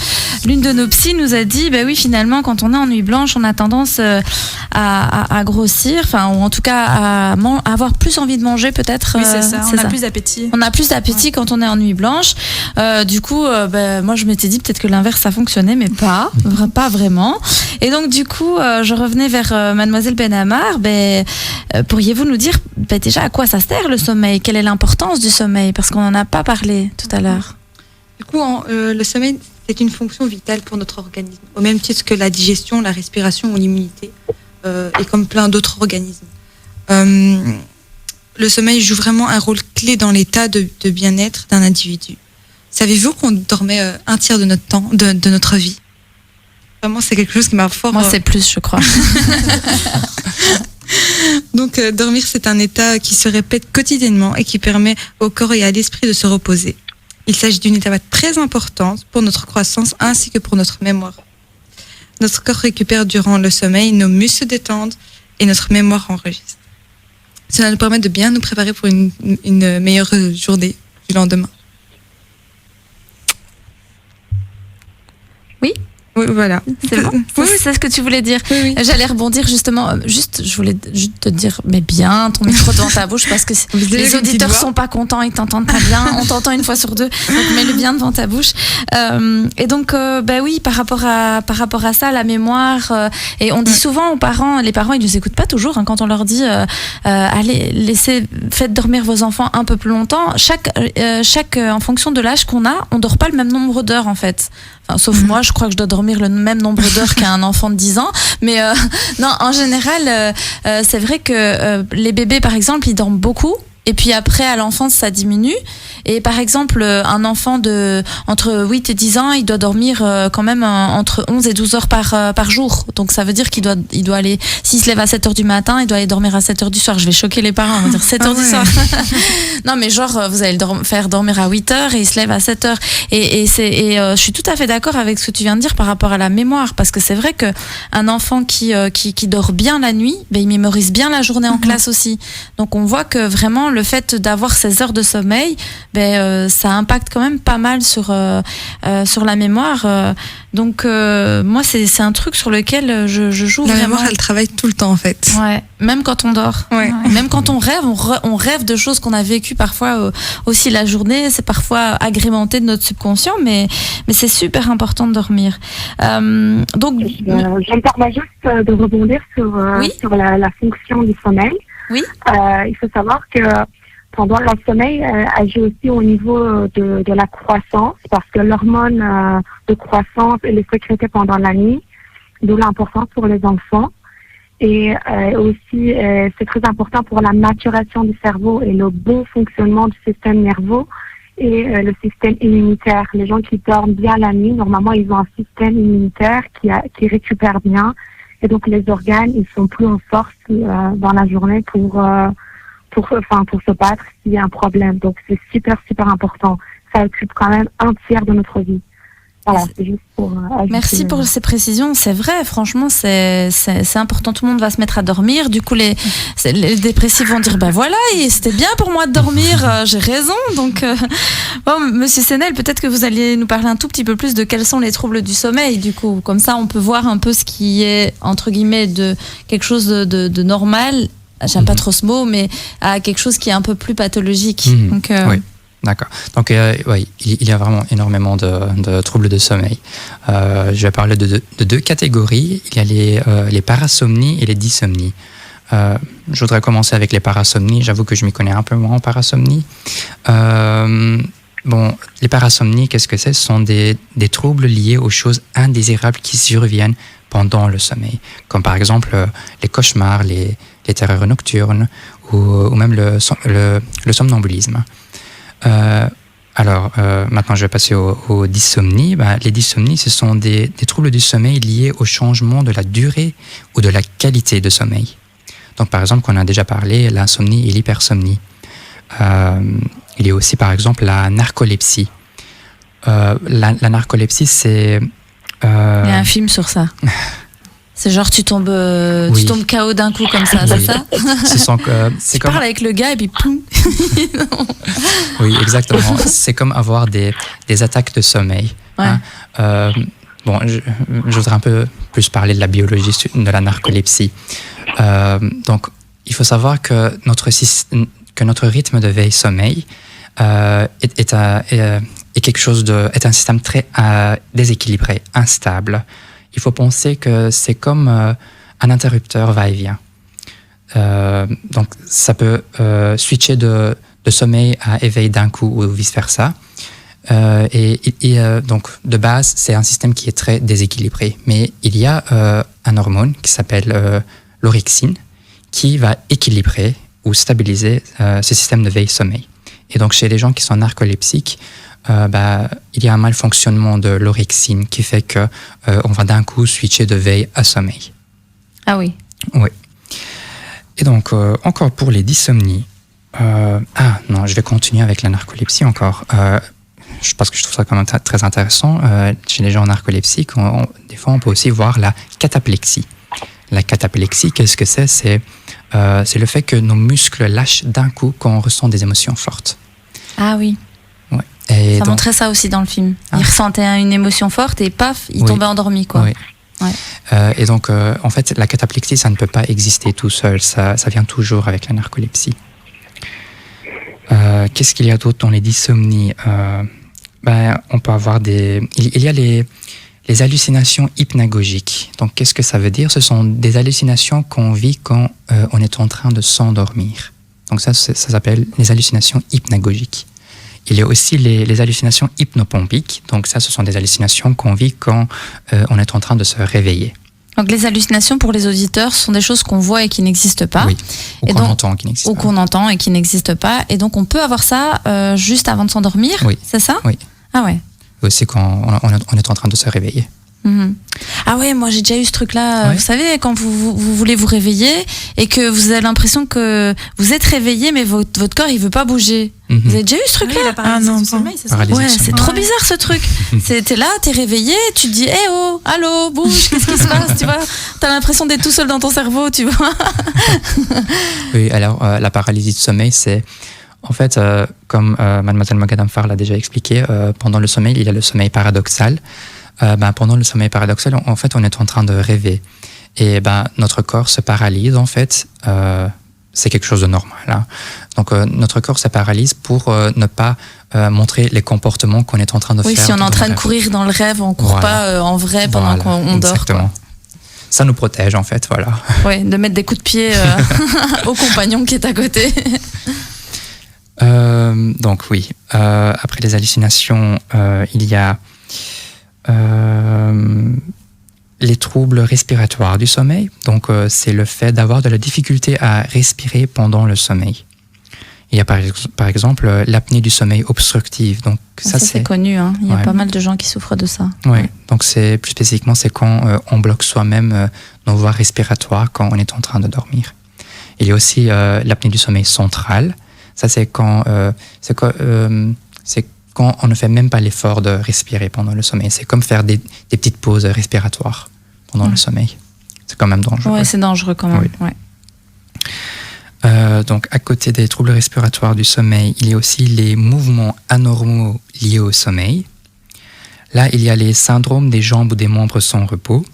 l'une de nos psys nous a dit, oui, finalement, quand on est en nuit blanche, on a tendance à grossir, ou en tout cas à avoir plus envie de manger peut-être. Oui, c'est ça. On a plus d'appétit. On a plus d'appétit quand on est en nuit blanche. Du coup, moi, je m'étais dit peut-être que l'inverse, ça fonctionnait, mais pas vraiment. Et donc du coup, je revenais vers Mademoiselle Benhamar. Pourriez-vous nous dire déjà à quoi ça sert le sommeil? Quelle est l'importance du sommeil? Parce qu'on n'en a pas parlé tout à l'heure. Du coup, le sommeil, c'est une fonction vitale pour notre organisme, au même titre que la digestion, la respiration ou l'immunité, et comme plein d'autres organismes. Le sommeil joue vraiment un rôle clé dans l'état de bien-être d'un individu. Savez-vous qu'on dormait un tiers de notre temps, de notre vie? Vraiment, c'est quelque chose qui m'a fort... Moi, c'est plus, je crois. Donc, dormir, c'est un état qui se répète quotidiennement et qui permet au corps et à l'esprit de se reposer. Il s'agit d'une étape très importante pour notre croissance ainsi que pour notre mémoire. Notre corps récupère durant le sommeil, nos muscles se détendent et notre mémoire enregistre. Cela nous permet de bien nous préparer pour une meilleure journée du lendemain. Oui, voilà. C'est bon? C'est ce que tu voulais dire. Oui. J'allais rebondir justement. Je voulais juste te dire, mais bien ton micro devant ta bouche parce que les auditeurs sont pas contents, ils t'entendent pas bien. On t'entend une fois sur deux, donc mets-le bien devant ta bouche. Et donc, oui, par rapport à ça, la mémoire. Et on dit souvent aux parents, les parents, ils nous écoutent pas toujours quand on leur dit, allez, faites dormir vos enfants un peu plus longtemps. Chaque en fonction de l'âge qu'on a, on dort pas le même nombre d'heures en fait. Sauf moi, je crois que je dois dormir le même nombre d'heures qu'un enfant de 10 ans. Mais non, en général, c'est vrai que les bébés, par exemple, ils dorment beaucoup. Et puis après, à l'enfance, ça diminue. Et par exemple, un enfant entre 8 et 10 ans, il doit dormir quand même entre 11 et 12 heures par jour. Donc ça veut dire qu'il doit aller, s'il se lève à 7 heures du matin, il doit aller dormir à 7 heures du soir. Je vais choquer les parents, on va dire 7 heures du soir. Non, mais genre, vous allez le faire dormir à 8 heures et il se lève à 7 heures. Et je suis tout à fait d'accord avec ce que tu viens de dire par rapport à la mémoire. Parce que c'est vrai qu'un enfant qui dort bien la nuit, il mémorise bien la journée en classe aussi. Donc on voit que vraiment, le fait d'avoir ces heures de sommeil, ça impacte quand même pas mal sur la mémoire. Donc moi, c'est un truc sur lequel je joue la vraiment. mémoire, elle travaille tout le temps en fait. Ouais, même quand on dort. Ouais. Même quand on rêve de choses qu'on a vécues parfois aussi la journée. C'est parfois agrémenté de notre subconscient, mais c'est super important de dormir. Donc, je me permets juste de rebondir sur la fonction du sommeil. Oui. Il faut savoir que pendant le sommeil agit aussi au niveau de la croissance, parce que l'hormone de croissance elle est sécrétée pendant la nuit, d'où l'importance pour les enfants. Et aussi, c'est très important pour la maturation du cerveau et le bon fonctionnement du système nerveux et le système immunitaire. Les gens qui dorment bien la nuit, normalement, ils ont un système immunitaire qui récupère bien. Et donc, les organes, ils sont plus en force dans la journée pour se battre s'il y a un problème. Donc, c'est super, super important. Ça occupe quand même un tiers de notre vie. Voilà, c'est juste pour ajouter. Merci pour ces précisions. C'est vrai, franchement, c'est important. Tout le monde va se mettre à dormir. Du coup, les dépressifs vont dire, voilà, c'était bien pour moi de dormir. J'ai raison. Donc, Monsieur Senel, peut-être que vous alliez nous parler un tout petit peu plus de quels sont les troubles du sommeil. Du coup, comme ça, on peut voir un peu ce qui est entre guillemets de quelque chose de normal. J'aime pas trop ce mot, mais à quelque chose qui est un peu plus pathologique. Donc, oui. D'accord. Donc, il y a vraiment énormément de troubles de sommeil. Je vais parler de deux catégories. Il y a les parasomnies et les dysomnies. Je voudrais commencer avec les parasomnies. J'avoue que je m'y connais un peu moins en parasomnie. Les parasomnies, qu'est-ce que c'est? Ce sont des troubles liés aux choses indésirables qui surviennent pendant le sommeil, comme par exemple les cauchemars, les terreurs nocturnes ou même le somnambulisme. Maintenant, je vais passer aux dysomnies. Les dysomnies, ce sont des troubles du sommeil liés au changement de la durée ou de la qualité de sommeil. Donc, par exemple, qu'on a déjà parlé, l'insomnie et l'hypersomnie. Il y a aussi, par exemple, la narcolepsie. La narcolepsie, c'est Il y a un film sur ça. C'est genre tu tombes KO d'un coup comme ça, c'est ça? Tu parles avec le gars et puis poum. Oui, exactement. C'est comme avoir des attaques de sommeil. Ouais. Hein. Je voudrais un peu plus parler de la biologie de la narcolepsie. Donc, il faut savoir que notre rythme de veille-sommeil est un système très déséquilibré, instable. Il faut penser que c'est comme un interrupteur va-et-vient. Donc, ça peut switcher de sommeil à éveil d'un coup ou vice-versa. Donc, de base, c'est un système qui est très déséquilibré. Mais il y a un hormone qui s'appelle l'orexine qui va équilibrer ou stabiliser ce système de veille-sommeil. Et donc, chez les gens qui sont narcoleptiques, il y a un malfonctionnement de l'orexine qui fait que on va d'un coup switcher de veille à sommeil. Ah oui. Oui. Et donc, encore pour les dysomnies. Je vais continuer avec la narcolepsie encore. Parce que je trouve ça quand même très intéressant. Chez les gens narcoleptiques, des fois, on peut aussi voir la cataplexie. La cataplexie, qu'est-ce que c'est? C'est le fait que nos muscles lâchent d'un coup quand on ressent des émotions fortes. Ah oui. Ouais. Et ça montrait ça aussi dans le film. Il ressentait une émotion forte et paf, il tombait endormi, quoi. Oui. Ouais. Et donc, en fait, la cataplexie, ça ne peut pas exister tout seul. Ça vient toujours avec la narcolepsie. Qu'est-ce qu'il y a d'autre dans les dysomnies? On peut avoir il y a les hallucinations hypnagogiques. Donc, qu'est-ce que ça veut dire? Ce sont des hallucinations qu'on vit quand on est en train de s'endormir. Donc, ça s'appelle les hallucinations hypnagogiques. Il y a aussi les hallucinations hypnopompiques. Donc, ça, ce sont des hallucinations qu'on vit quand on est en train de se réveiller. Donc, les hallucinations, pour les auditeurs, sont des choses qu'on voit et qui n'existent pas. Oui, ou qu'on entend qui n'existent pas. Ou qu'on entend et qui n'existent pas. Et donc, on peut avoir ça juste avant de s'endormir, c'est ça? Oui. Ah ouais. Aussi quand on est en train de se réveiller. Mmh. Ah ouais, moi j'ai déjà eu ce truc-là. Vous savez, quand vous voulez vous réveiller et que vous avez l'impression que vous êtes réveillé, mais votre corps il veut pas bouger. Vous avez déjà eu ce truc-là? La paralysie du sommeil, c'est ça? Ouais, c'est trop bizarre ce truc. T'es là, t'es réveillé, tu te dis, oh, allô, bouge, qu'est-ce qui se passe, tu vois? T'as l'impression d'être tout seul dans ton cerveau, tu vois? Oui, alors la paralysie du sommeil, c'est en fait, comme Mademoiselle Moghadam-Farr l'a déjà expliqué, pendant le sommeil, il y a le sommeil paradoxal. Pendant le sommeil paradoxal, en fait, on est en train de rêver. Et notre corps se paralyse, en fait. C'est quelque chose de normal. Hein. Donc, notre corps se paralyse pour ne pas montrer les comportements qu'on est en train de faire. Oui, si on est en train de courir dans le rêve, on ne court pas en vrai pendant qu'on dort. Exactement. Ça nous protège, en fait, voilà. Oui, de mettre des coups de pied au compagnon qui est à côté. Donc, oui. Après les hallucinations, il y a les troubles respiratoires du sommeil. Donc, c'est le fait d'avoir de la difficulté à respirer pendant le sommeil. Il y a par exemple l'apnée du sommeil obstructive. Donc, ça c'est connu. Hein. Il y a pas mal de gens qui souffrent de ça. Oui. Donc, plus spécifiquement, c'est quand on bloque soi-même nos voies respiratoires quand on est en train de dormir. Il y a aussi l'apnée du sommeil central. Ça, c'est quand on ne fait même pas l'effort de respirer pendant le sommeil. C'est comme faire des petites pauses respiratoires pendant le sommeil. C'est quand même dangereux. Oui, c'est dangereux quand même. Oui. Donc, à côté des troubles respiratoires du sommeil, il y a aussi les mouvements anormaux liés au sommeil. Là, il y a les syndromes des jambes ou des membres sans repos.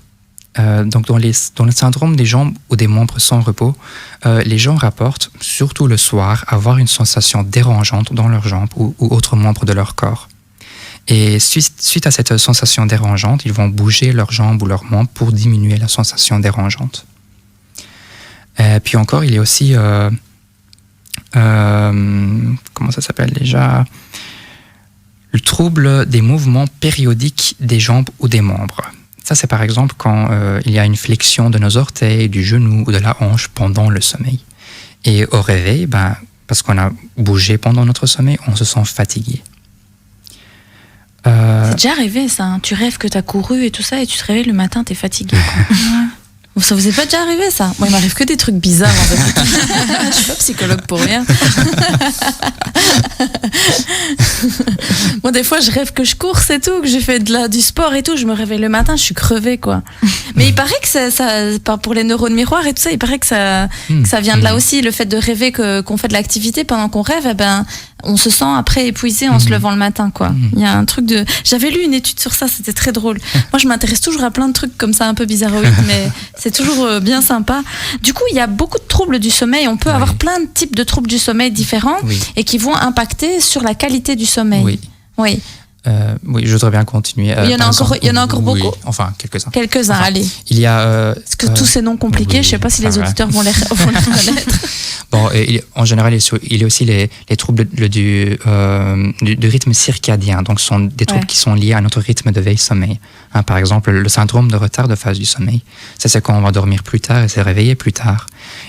Donc, dans le syndrome des jambes ou des membres sans repos, les gens rapportent, surtout le soir, avoir une sensation dérangeante dans leurs jambes ou autres membres de leur corps. Et suite à cette sensation dérangeante, ils vont bouger leurs jambes ou leurs membres pour diminuer la sensation dérangeante. Puis encore, il y a aussi, comment ça s'appelle déjà? Le trouble des mouvements périodiques des jambes ou des membres. Ça, c'est par exemple quand il y a une flexion de nos orteils, du genou ou de la hanche pendant le sommeil. Et au réveil, parce qu'on a bougé pendant notre sommeil, on se sent fatigué. C'est déjà arrivé ça, hein. Tu rêves que tu as couru et tout ça et tu te réveilles le matin, tu es fatigué. Ça vous est pas déjà arrivé ça? Moi, il m'arrive que des trucs bizarres en fait. Je suis pas psychologue pour rien. Moi, des fois, je rêve que je course et tout, que j'ai fait du sport et tout. Je me réveille le matin, je suis crevée, quoi. Mais il paraît que ça, pour les neurones miroirs et tout ça, il paraît que ça vient de là aussi. Le fait de rêver qu'on fait de l'activité pendant qu'on rêve, on se sent après épuisé en se levant le matin, quoi. Il y a un truc j'avais lu une étude sur ça, c'était très drôle. Moi, je m'intéresse toujours à plein de trucs comme ça, un peu bizarroïdes, mais c'est toujours bien sympa. Du coup, il y a beaucoup de troubles du sommeil. On peut avoir plein de types de troubles du sommeil différents et qui vont impacter sur la qualité du sommeil. Oui. Oui, je voudrais bien continuer. Il y en a encore beaucoup. Enfin, quelques-uns. Quelques-uns, allez. Il y a. Parce que tous ces noms compliqués, je ne sais pas si les auditeurs vont les connaître. Bon, en général, il y a aussi les troubles du rythme circadien. Donc, ce sont des troubles qui sont liés à notre rythme de veille-sommeil. Par exemple, le syndrome de retard de phase du sommeil. Ça, c'est quand on va dormir plus tard et se réveiller plus tard.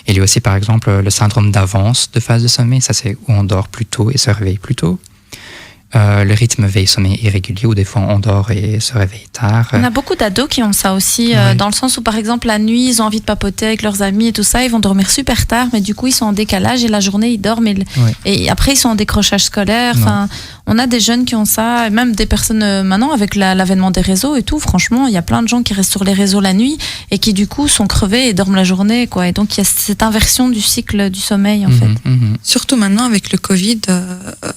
Il y a aussi, par exemple, le syndrome d'avance de phase de sommeil. Ça, c'est où on dort plus tôt et se réveille plus tôt. Le rythme veille-sommeil irrégulier, où des fois on dort et se réveille tard. On a beaucoup d'ados qui ont ça aussi, dans le sens où par exemple la nuit ils ont envie de papoter avec leurs amis et tout ça, ils vont dormir super tard, mais du coup ils sont en décalage et la journée ils dorment et après ils sont en décrochage scolaire. Enfin, on a des jeunes qui ont ça, et même des personnes maintenant avec l'avènement des réseaux et tout. Franchement, il y a plein de gens qui restent sur les réseaux la nuit et qui du coup sont crevés et dorment la journée, quoi. Et donc il y a cette inversion du cycle du sommeil en fait. Surtout maintenant avec le Covid,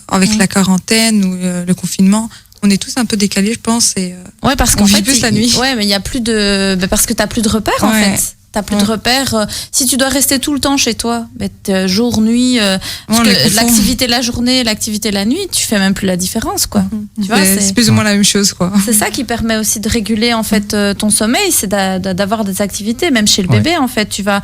avec la quarantaine ou le confinement, on est tous un peu décalés, je pense. Et ouais, parce qu'en fait, plus la nuit. Ouais, mais il y a plus de, parce que t'as plus de repères en fait. T'as plus de repères. Si tu dois rester tout le temps chez toi, jour, nuit, parce que l'activité la journée, l'activité la nuit, tu fais même plus la différence, quoi. Tu vois, c'est plus ou moins la même chose, quoi. C'est ça qui permet aussi de réguler en fait ton sommeil, c'est d'avoir des activités. Même chez le bébé, en fait, tu vas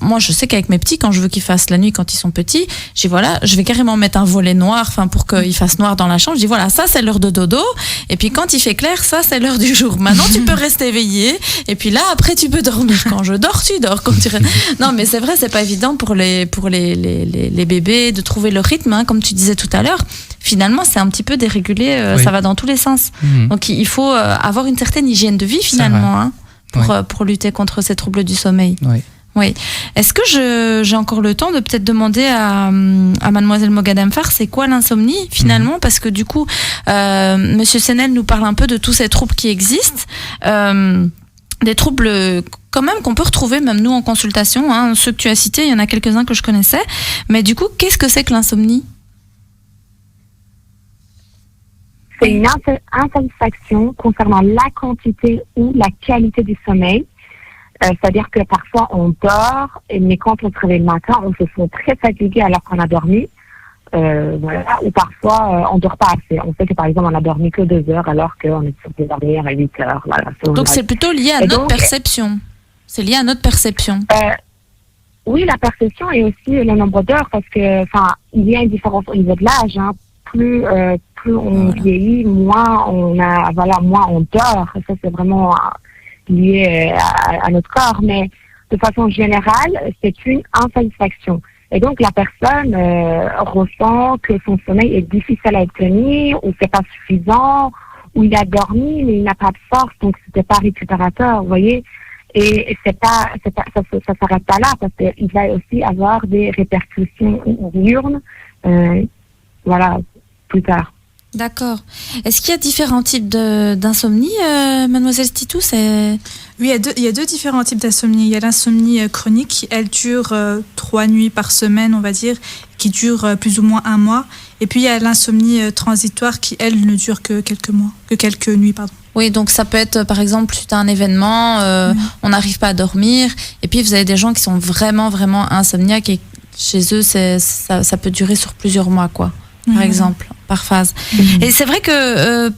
moi, je sais qu'avec mes petits, quand je veux qu'ils fassent la nuit quand ils sont petits, je vais carrément mettre un volet noir, enfin pour qu'il fasse noir dans la chambre. Je dis voilà, ça c'est l'heure de dodo. Et puis quand il fait clair, ça c'est l'heure du jour. Maintenant, tu peux rester éveillé. Et puis là, après, tu peux dormir. Quand je dors, tu dors. Quand tu... Non, mais c'est vrai, c'est pas évident pour les bébés de trouver le rythme, hein, comme tu disais tout à l'heure. Finalement, c'est un petit peu dérégulé, ça va dans tous les sens. Donc, il faut avoir une certaine hygiène de vie, finalement, hein, pour lutter contre ces troubles du sommeil. Oui. Est-ce que j'ai encore le temps de peut-être demander à Mademoiselle Moghadamfar, c'est quoi l'insomnie, finalement? Parce que du coup, Monsieur Senel nous parle un peu de tous ces troubles qui existent. Des troubles quand même qu'on peut retrouver même nous en consultation, hein. Ceux que tu as cités, il y en a quelques-uns que je connaissais, mais du coup, qu'est-ce que c'est que l'insomnie? C'est une insatisfaction concernant la quantité ou la qualité du sommeil. C'est-à-dire que parfois on dort, mais quand on se réveille le matin, on se sent très fatigué alors qu'on a dormi. Ou parfois on dort pas assez. On sait que par exemple on a dormi que 2 heures alors qu'on est supposé dormir à 8 heures. Voilà. Donc c'est plutôt lié à notre perception. C'est lié à notre perception. Oui, la perception et aussi le nombre d'heures, parce que il y a une différence au niveau de l'âge. Hein. Plus on vieillit, moins on dort. Ça c'est vraiment lié à notre corps, mais de façon générale, c'est une insatisfaction. Et donc, la personne ressent que son sommeil est difficile à obtenir, ou c'est pas suffisant, ou il a dormi, mais il n'a pas de force, donc c'était pas récupérateur, vous voyez. Et ça s'arrête pas là, parce qu'il va aussi avoir des répercussions diurnes, plus tard. D'accord. Est-ce qu'il y a différents types d'insomnie, Mademoiselle Stitou? Oui, il y a deux différents types d'insomnie. Il y a l'insomnie chronique, elle dure 3 nuits par semaine, on va dire, qui dure plus ou moins 1 mois. Et puis il y a l'insomnie transitoire qui, elle, ne dure que quelques nuits, pardon. Oui, donc ça peut être, par exemple, suite à un événement, on n'arrive pas à dormir, et puis vous avez des gens qui sont vraiment, vraiment insomniaques, et chez eux, ça peut durer sur plusieurs mois, quoi, par exemple. Par phase. Et c'est vrai que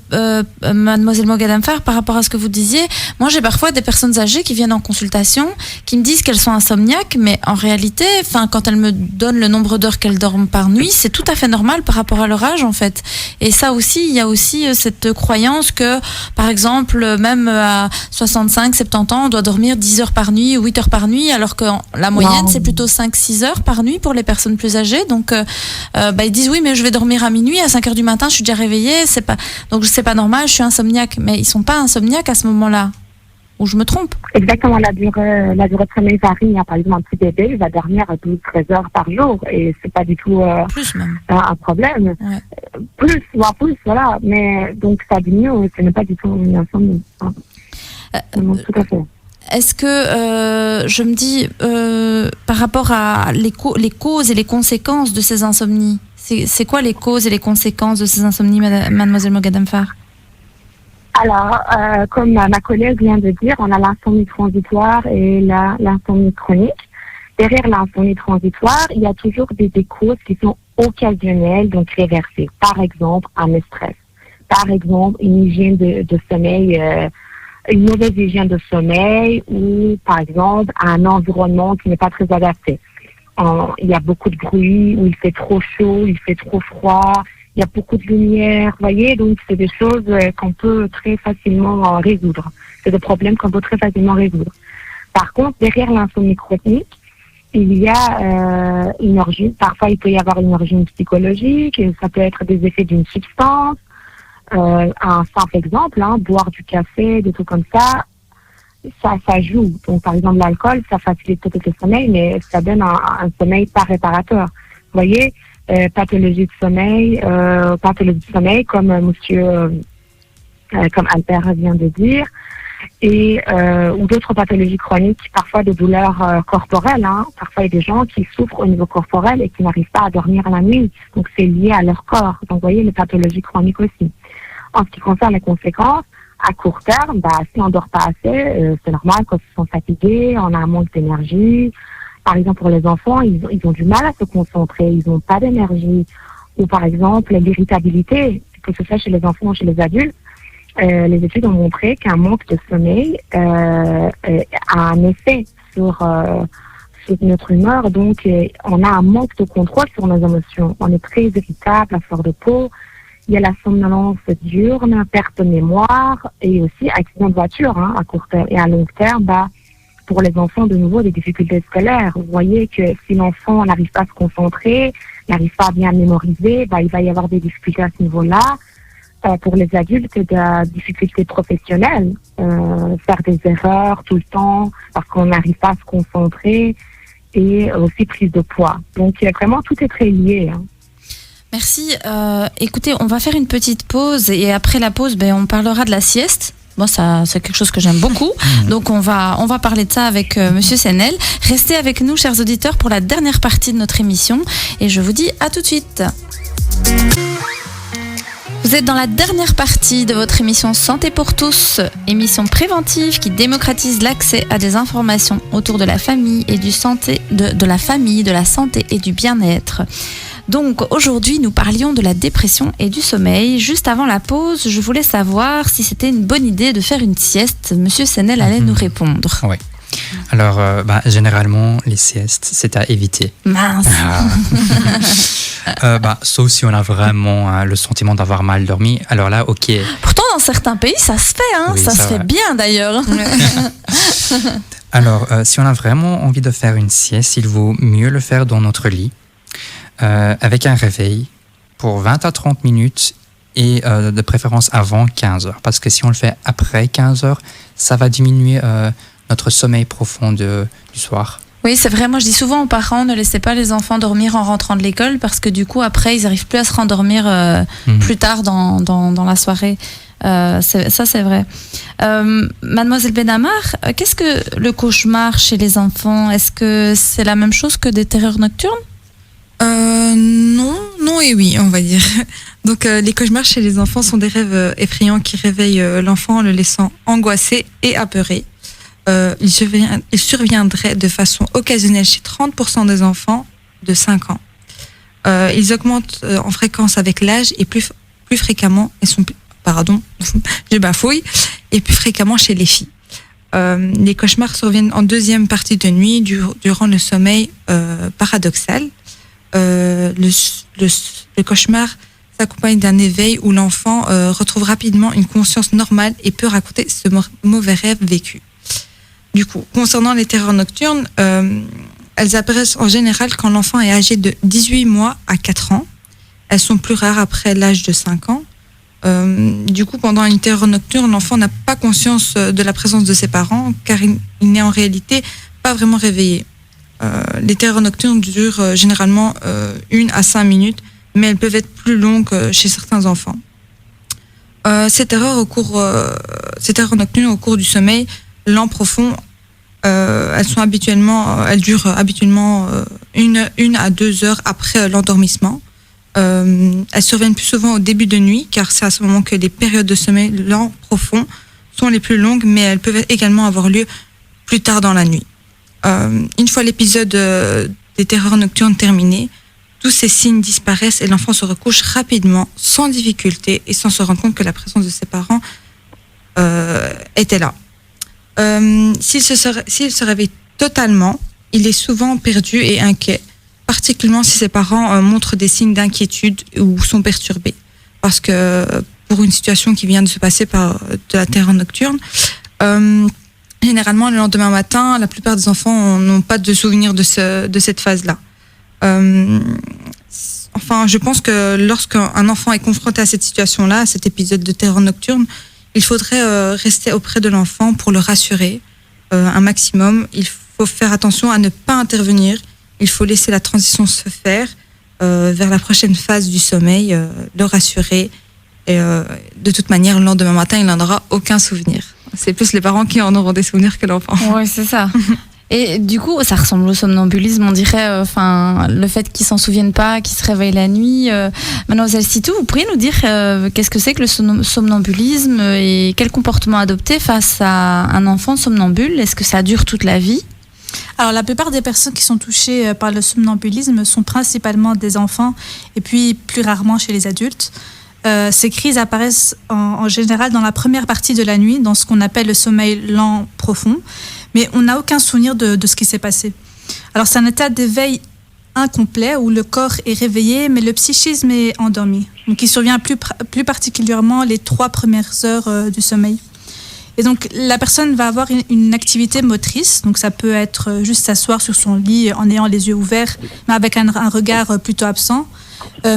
Mademoiselle Moghadamfar, par rapport à ce que vous disiez, moi j'ai parfois des personnes âgées qui viennent en consultation, qui me disent qu'elles sont insomniaques, mais en réalité, quand elles me donnent le nombre d'heures qu'elles dorment par nuit, c'est tout à fait normal par rapport à leur âge en fait. Et ça aussi, il y a aussi cette croyance que, par exemple, même à 65, 70 ans, on doit dormir 10 heures par nuit ou 8 heures par nuit, alors que la moyenne c'est plutôt 5-6 heures par nuit pour les personnes plus âgées. Donc ils disent oui, mais je vais dormir à minuit, à 5 heures du matin, je suis déjà réveillée, donc c'est pas normal, je suis insomniaque. Mais ils sont pas insomniaques à ce moment-là. Ou je me trompe? Exactement, la durée de sommeil varie. Par exemple, un petit bébé, il va dormir 12-13 heures par jour et c'est pas du tout Plus même. un problème. Ouais. Plus, voire plus, voilà. Mais donc ça diminue, ce n'est pas du tout une insomnie. Non, tout à fait. Est-ce que je me dis par rapport à les causes et les conséquences de ces insomnies, c'est quoi les causes et les conséquences de ces insomnies, mademoiselle Moghadam-Farr? Alors, comme ma collègue vient de dire, on a l'insomnie transitoire et l'insomnie chronique. Derrière l'insomnie transitoire, il y a toujours des causes qui sont occasionnelles, donc réversibles. Par exemple, un stress. Par exemple, une hygiène de sommeil, une mauvaise hygiène de sommeil, ou par exemple, un environnement qui n'est pas très adapté. Il y a beaucoup de bruit, ou il fait trop chaud, il fait trop froid, il y a beaucoup de lumière, vous voyez, donc c'est des choses qu'on peut très facilement résoudre. C'est des problèmes qu'on peut très facilement résoudre. Par contre, derrière l'insomnie chronique, il y a une origine, parfois il peut y avoir une origine psychologique, et ça peut être des effets d'une substance. Un simple exemple, boire du café, des trucs comme ça joue. Donc par exemple l'alcool, ça facilite peut-être le sommeil, mais ça donne un sommeil pas réparateur. Vous voyez, pathologie de sommeil comme comme Albert vient de dire, et ou d'autres pathologies chroniques, parfois de douleurs corporelles. Parfois il y a des gens qui souffrent au niveau corporel et qui n'arrivent pas à dormir la nuit, donc c'est lié à leur corps. Donc vous voyez, les pathologies chroniques aussi. En ce qui concerne les conséquences, à court terme, si on ne dort pas assez, c'est normal quand ils sont fatigués, on a un manque d'énergie. Par exemple, pour les enfants, ils ont du mal à se concentrer, ils n'ont pas d'énergie. Ou par exemple, l'irritabilité, que ce soit chez les enfants ou chez les adultes. Les études ont montré qu'un manque de sommeil a un effet sur notre humeur. Donc, on a un manque de contrôle sur nos émotions. On est très irritable, à fleur de peau. Il y a la somnolence diurne, perte de mémoire et aussi accident de voiture à court terme. Et à long terme, pour les enfants, de nouveau, des difficultés scolaires. Vous voyez que si l'enfant n'arrive pas à se concentrer, n'arrive pas à bien mémoriser, il va y avoir des difficultés à ce niveau-là. Pour les adultes, des difficultés professionnelles, faire des erreurs tout le temps parce qu'on n'arrive pas à se concentrer, et aussi prise de poids. Donc vraiment, tout est très lié. Merci. Écoutez, on va faire une petite pause et après la pause, on parlera de la sieste. Moi, ça, c'est quelque chose que j'aime beaucoup. Donc, on va parler de ça avec Monsieur Senel. Restez avec nous, chers auditeurs, pour la dernière partie de notre émission. Et je vous dis à tout de suite. Vous êtes dans la dernière partie de votre émission Santé pour tous, émission préventive qui démocratise l'accès à des informations autour de la famille et de la famille, de la santé et du bien-être. Donc aujourd'hui, nous parlions de la dépression et du sommeil. Juste avant la pause, je voulais savoir si c'était une bonne idée de faire une sieste. Monsieur Senel allait nous répondre. Oui. Alors, généralement, les siestes, c'est à éviter. Mince. Sauf si on a vraiment le sentiment d'avoir mal dormi. Alors là, ok. Pourtant, dans certains pays, ça se fait. Oui, ça se fait bien d'ailleurs. Alors, si on a vraiment envie de faire une sieste, il vaut mieux le faire dans notre lit. Avec un réveil pour 20 à 30 minutes et de préférence avant 15 heures. Parce que si on le fait après 15 heures, ça va diminuer notre sommeil profond du soir. Oui, c'est vrai. Moi, je dis souvent aux parents, ne laissez pas les enfants dormir en rentrant de l'école parce que du coup, après, ils n'arrivent plus à se rendormir plus tard dans la soirée. Ça, c'est vrai. Mademoiselle Benhamar, qu'est-ce que le cauchemar chez les enfants? Est-ce que c'est la même chose que des terreurs nocturnes? Non et oui, on va dire. Donc, les cauchemars chez les enfants sont des rêves effrayants qui réveillent l'enfant en le laissant angoissé et apeuré. Ils surviendraient de façon occasionnelle chez 30% des enfants de 5 ans. Ils augmentent en fréquence avec l'âge et plus fréquemment, je bafouille, et plus fréquemment chez les filles. Les cauchemars surviennent en deuxième partie de nuit durant le sommeil paradoxal. Le cauchemar s'accompagne d'un éveil où l'enfant retrouve rapidement une conscience normale et peut raconter ce mauvais rêve vécu. Du coup, concernant les terreurs nocturnes, elles apparaissent en général quand l'enfant est âgé de 18 mois à 4 ans. Elles sont plus rares après l'âge de 5 ans. Du coup, pendant une terreur nocturne, l'enfant n'a pas conscience de la présence de ses parents car il n'est en réalité pas vraiment réveillé. Les terreurs nocturnes durent généralement 1 à 5 minutes, mais elles peuvent être plus longues chez certains enfants. Ces terreurs nocturnes au cours du sommeil lent profond, elles durent habituellement 1 à 2 heures après l'endormissement. Elles surviennent plus souvent au début de nuit, car c'est à ce moment que les périodes de sommeil lent profond sont les plus longues, mais elles peuvent également avoir lieu plus tard dans la nuit. Une fois l'épisode des terreurs nocturnes terminé, tous ces signes disparaissent et l'enfant se recouche rapidement, sans difficulté et sans se rendre compte que la présence de ses parents était là. S'il se réveille totalement, il est souvent perdu et inquiet, particulièrement si ses parents montrent des signes d'inquiétude ou sont perturbés. Parce que pour une situation qui vient de se passer de la terreur nocturne, généralement le lendemain matin, la plupart des enfants n'ont pas de souvenir de cette phase-là. Je pense que lorsqu'un enfant est confronté à cette situation-là, à cet épisode de terreur nocturne, il faudrait rester auprès de l'enfant pour le rassurer un maximum. Il faut faire attention à ne pas intervenir. Il faut laisser la transition se faire vers la prochaine phase du sommeil, le rassurer. Et de toute manière, le lendemain matin, il n'en aura aucun souvenir. C'est plus les parents qui en auront des souvenirs que l'enfant. Oui, c'est ça. Et du coup, ça ressemble au somnambulisme, on dirait, le fait qu'ils s'en souviennent pas, qu'ils se réveillent la nuit. Mademoiselle Sitou, vous pourriez nous dire qu'est-ce que c'est que le somnambulisme et quel comportement adopter face à un enfant somnambule? Est-ce que ça dure toute la vie? Alors, la plupart des personnes qui sont touchées par le somnambulisme sont principalement des enfants et puis plus rarement chez les adultes. Ces crises apparaissent en général dans la première partie de la nuit, dans ce qu'on appelle le sommeil lent profond, mais on n'a aucun souvenir de ce qui s'est passé. Alors c'est un état d'éveil incomplet où le corps est réveillé, mais le psychisme est endormi. Donc il survient plus particulièrement les 3 premières heures du sommeil. Et donc la personne va avoir une activité motrice, donc ça peut être juste s'asseoir sur son lit en ayant les yeux ouverts, mais avec un regard plutôt absent.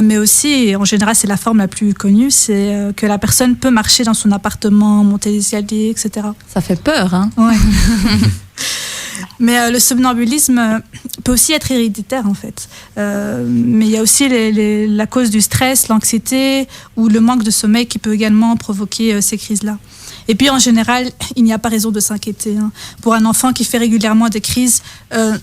Mais aussi, en général, c'est la forme la plus connue, c'est que la personne peut marcher dans son appartement, monter les escaliers, etc. Ça fait peur, hein? Ouais. Mais le somnambulisme peut aussi être héréditaire, en fait. Mais il y a aussi la cause du stress, l'anxiété ou le manque de sommeil qui peut également provoquer ces crises-là. Et puis, en général, il n'y a pas raison de s'inquiéter, hein. Pour un enfant qui fait régulièrement des crises,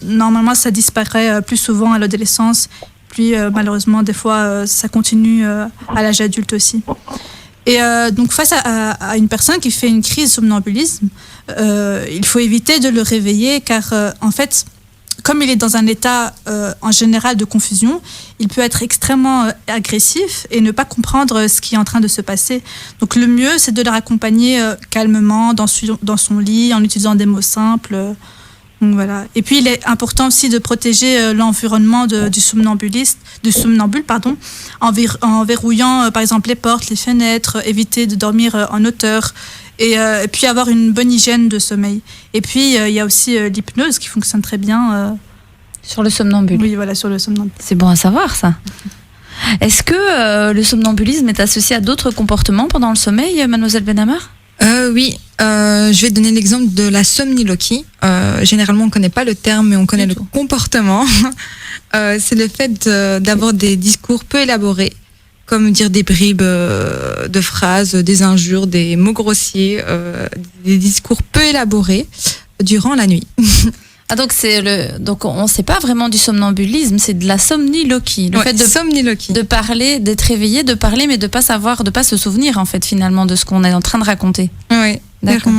normalement, ça disparaît plus souvent à l'adolescence. Puis malheureusement, des fois, ça continue à l'âge adulte aussi. Et donc, face à une personne qui fait une crise de somnambulisme, il faut éviter de le réveiller car, en fait, comme il est dans un état en général de confusion, il peut être extrêmement agressif et ne pas comprendre ce qui est en train de se passer. Donc, le mieux, c'est de le raccompagner calmement dans son lit en utilisant des mots simples. Donc voilà. Et puis il est important aussi de protéger l'environnement du somnambule, en verrouillant par exemple les portes, les fenêtres, éviter de dormir en hauteur et puis avoir une bonne hygiène de sommeil. Et puis il y a aussi l'hypnose qui fonctionne très bien. Sur le somnambule. Oui, voilà, sur le somnambule. C'est bon à savoir ça. Est-ce que le somnambulisme est associé à d'autres comportements pendant le sommeil, Mademoiselle Benhammer? Oui, je vais donner l'exemple de la somniloquie. Généralement, on ne connaît pas le terme, mais on connaît le comportement. C'est le fait d'avoir des discours peu élaborés, comme dire des bribes de phrases, des injures, des mots grossiers, des discours peu élaborés durant la nuit. Ah, donc on ne sait pas vraiment du somnambulisme, c'est de la somniloquie. Le fait de parler, d'être réveillé, de parler, mais de pas savoir, de pas se souvenir en fait finalement de ce qu'on est en train de raconter. Oui, d'accord.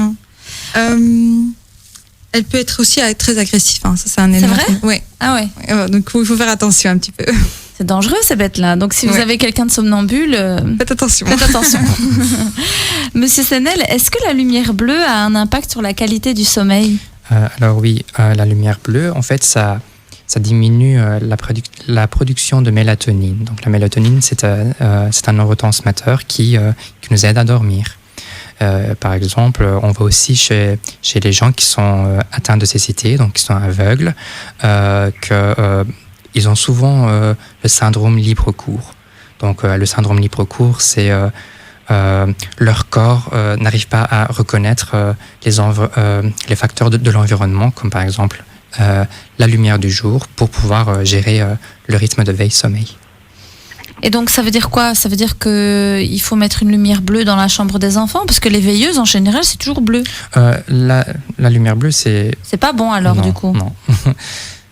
Elle peut être aussi très agressive. Hein. Ça, c'est un élément. C'est vrai? Oui. Ah ouais. Donc il faut faire attention un petit peu. C'est dangereux ces bêtes-là. Donc si vous avez quelqu'un de somnambule, faites attention. Faites attention. Monsieur Senel, est-ce que la lumière bleue a un impact sur la qualité du sommeil? Alors oui, la lumière bleue, en fait, ça diminue la production de mélatonine. Donc la mélatonine, c'est un neurotransmetteur qui nous aide à dormir. Par exemple, on voit aussi chez les gens qui sont atteints de cécité, donc qui sont aveugles, qu'ils ont souvent le syndrome libre-cours. Donc le syndrome libre-cours, c'est leur corps n'arrive pas à reconnaître les facteurs de l'environnement, comme par exemple la lumière du jour, pour pouvoir gérer le rythme de veille-sommeil. Et donc ça veut dire quoi? Ça veut dire qu'il faut mettre une lumière bleue dans la chambre des enfants? Parce que les veilleuses, en général, c'est toujours bleu. La lumière bleue, c'est... C'est pas bon alors, non, du coup? Non.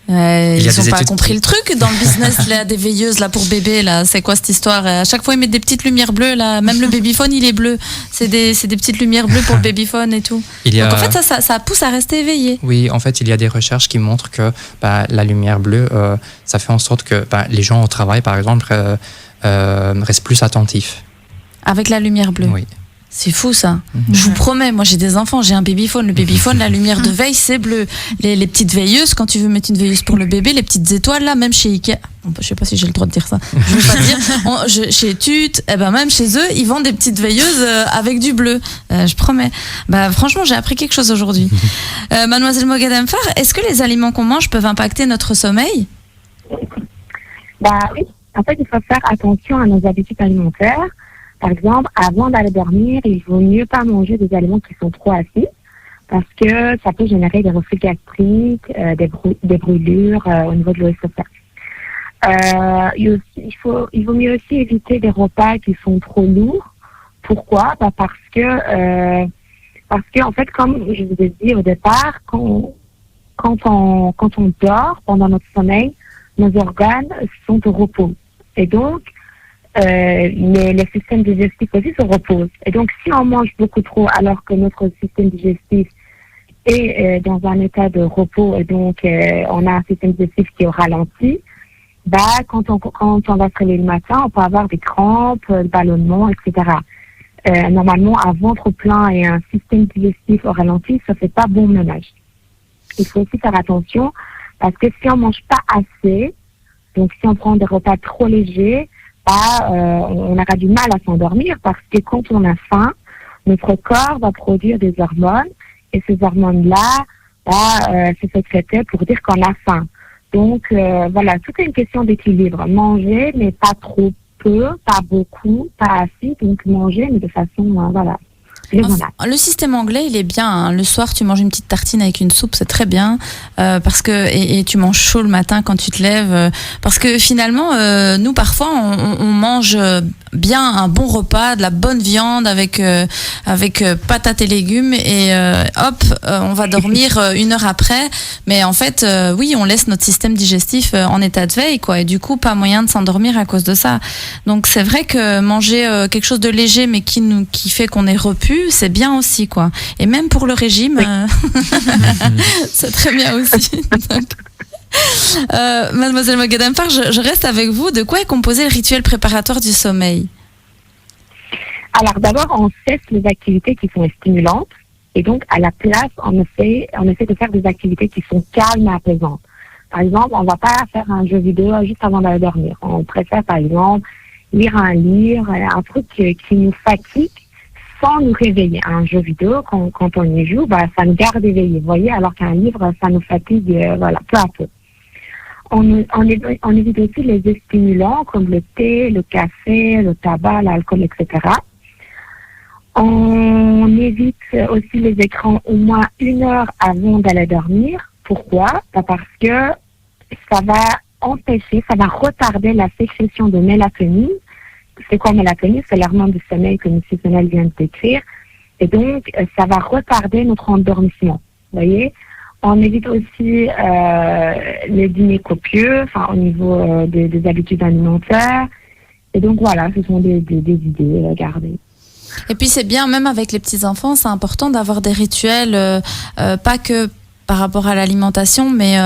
Ils n'ont pas compris le truc dans le business là, des veilleuses là, pour bébé. Là. C'est quoi cette histoire? À chaque fois, ils mettent des petites lumières bleues. Là. Même le babyphone, il est bleu. C'est des petites lumières bleues pour le babyphone et tout. Donc en fait, ça pousse à rester éveillé. Oui, en fait, il y a des recherches qui montrent que la lumière bleue, ça fait en sorte que les gens au travail, par exemple, restent plus attentifs. Avec la lumière bleue? Oui. C'est fou ça. Je vous promets, moi j'ai des enfants, j'ai un babyphone. Le babyphone, la lumière de veille, c'est bleu. Les petites veilleuses, quand tu veux mettre une veilleuse pour le bébé, les petites étoiles là, même chez Ikea, je sais pas si j'ai le droit de dire ça, je veux pas dire, chez Tut, même chez eux, ils vendent des petites veilleuses avec du bleu. Je promets. Franchement, j'ai appris quelque chose aujourd'hui. Mademoiselle Moghadam Farr, est-ce que les aliments qu'on mange peuvent impacter notre sommeil? Oui. En fait, il faut faire attention à nos habitudes alimentaires. Par exemple, avant d'aller dormir, il vaut mieux pas manger des aliments qui sont trop acides parce que ça peut générer des reflux gastriques, des brûlures au niveau de l'OSSR. Il vaut mieux aussi éviter des repas qui sont trop lourds. Pourquoi? Parce que en fait, comme je vous ai dit au départ, quand on dort pendant notre sommeil, nos organes sont au repos. Et donc, les systèmes digestifs aussi se reposent. Et donc, si on mange beaucoup trop alors que notre système digestif est dans un état de repos et donc on a un système digestif qui est au ralenti, quand on va se réveiller le matin, on peut avoir des crampes, des ballonnements, etc. Normalement, un ventre plein et un système digestif au ralenti, ça fait pas bon ménage. Il faut aussi faire attention parce que si on mange pas assez, donc si on prend des repas trop légers, on aura du mal à s'endormir parce que quand on a faim, notre corps va produire des hormones et ces hormones-là, c'est sécrété pour dire qu'on a faim. Donc voilà, tout est une question d'équilibre. Manger, mais pas trop peu, pas beaucoup, pas assez. Donc manger, mais de façon Le système anglais, il est bien. Hein. Le soir, tu manges une petite tartine avec une soupe, c'est très bien. Parce que et tu manges chaud le matin quand tu te lèves. Parce que finalement, nous, parfois, on mange bien un bon repas, de la bonne viande avec patates et légumes. Et on va dormir une heure après. Mais en fait, oui, on laisse notre système digestif en état de veille, quoi. Et du coup, pas moyen de s'endormir à cause de ça. Donc, c'est vrai que manger quelque chose de léger, mais qui fait qu'on est repu, c'est bien aussi, quoi. Et même pour le régime, c'est très bien aussi. Mademoiselle Moghadam Farr, je reste avec vous. De quoi est composé le rituel préparatoire du sommeil? Alors d'abord, on cesse les activités qui sont stimulantes et donc à la place, on essaie de faire des activités qui sont calmes et apaisantes. Par exemple, on ne va pas faire un jeu vidéo juste avant d'aller dormir. On préfère par exemple lire un livre, un truc qui nous fatigue sans nous réveiller. Un jeu vidéo, quand on y joue, ça nous garde éveillés, vous voyez, alors qu'un livre, ça nous fatigue, peu à peu. On évite aussi les stimulants comme le thé, le café, le tabac, l'alcool, etc. On évite aussi les écrans au moins 1 heure avant d'aller dormir. Pourquoi? Parce que ça va retarder la sécrétion de mélatonine. C'est quoi mélatonine? C'est l'hormone du sommeil que M. Senel vient de décrire. Et donc, ça va retarder notre endormissement. Vous voyez? On évite aussi les dîners copieux, au niveau des habitudes alimentaires. Et donc, voilà, ce sont des idées à garder. Et puis, c'est bien, même avec les petits-enfants, c'est important d'avoir des rituels, pas que par rapport à l'alimentation, mais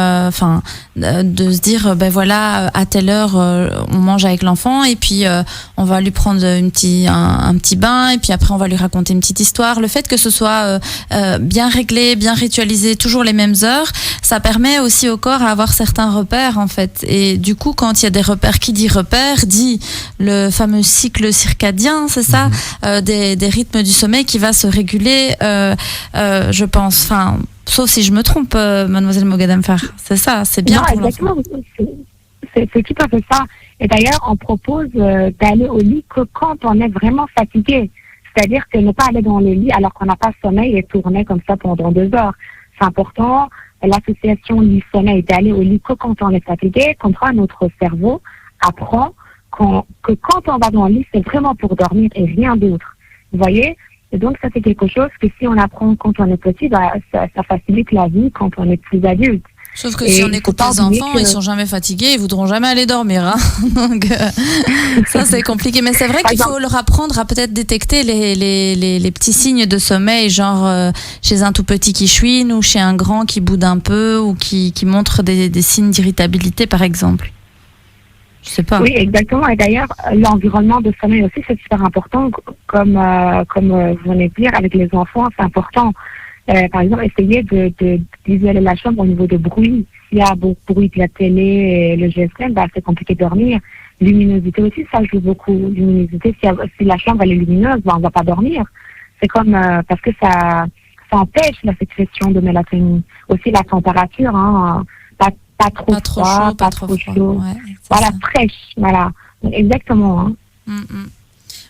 de se dire à telle heure on mange avec l'enfant et puis on va lui prendre un petit bain et puis après on va lui raconter une petite histoire. Le fait que ce soit bien réglé, bien ritualisé, toujours les mêmes heures, ça permet aussi au corps à avoir certains repères en fait. Et du coup, quand il y a des repères, qui dit repères dit le fameux cycle circadien, c'est ça, des rythmes du sommeil qui va se réguler, je pense. Sauf si je me trompe, mademoiselle Moghadam Farr. C'est ça, c'est bien non, pour l'enfant. c'est tout à fait ça. Et d'ailleurs, on propose d'aller au lit que quand on est vraiment fatigué. C'est-à-dire que ne pas aller dans le lit alors qu'on n'a pas sommeil et tourner comme ça pendant 2 heures. C'est important. L'association lit-sommeil, d'aller au lit que quand on est fatigué, comme ça notre cerveau apprend que quand on va dans le lit, c'est vraiment pour dormir et rien d'autre. Vous voyez? Et donc ça, c'est quelque chose que si on apprend quand on est petit, ça facilite la vie quand on est plus adulte. Sauf que si on écoute les enfants, ils sont jamais fatigués, ils voudront jamais aller dormir. Hein. Donc ça c'est compliqué. Mais c'est vrai qu'il faut leur apprendre à peut-être détecter les petits signes de sommeil, genre chez un tout petit qui chouine ou chez un grand qui boude un peu ou qui montre des signes d'irritabilité par exemple. Je sais pas. Oui, exactement. Et d'ailleurs, l'environnement de sommeil aussi, c'est super important. Comme vous venez de dire, avec les enfants, c'est important. Par exemple, essayer d'isoler la chambre au niveau de bruit. S'il y a beaucoup de bruit de la télé et le GSM, c'est compliqué de dormir. Luminosité aussi, ça joue beaucoup. Luminosité, si la chambre elle est lumineuse, on ne va pas dormir. C'est comme parce que ça empêche la sécrétion de mélatonine. Aussi la température, hein, pas trop froid, pas trop chaud. Ouais, voilà, ça. fraîche, voilà. Exactement. Hein.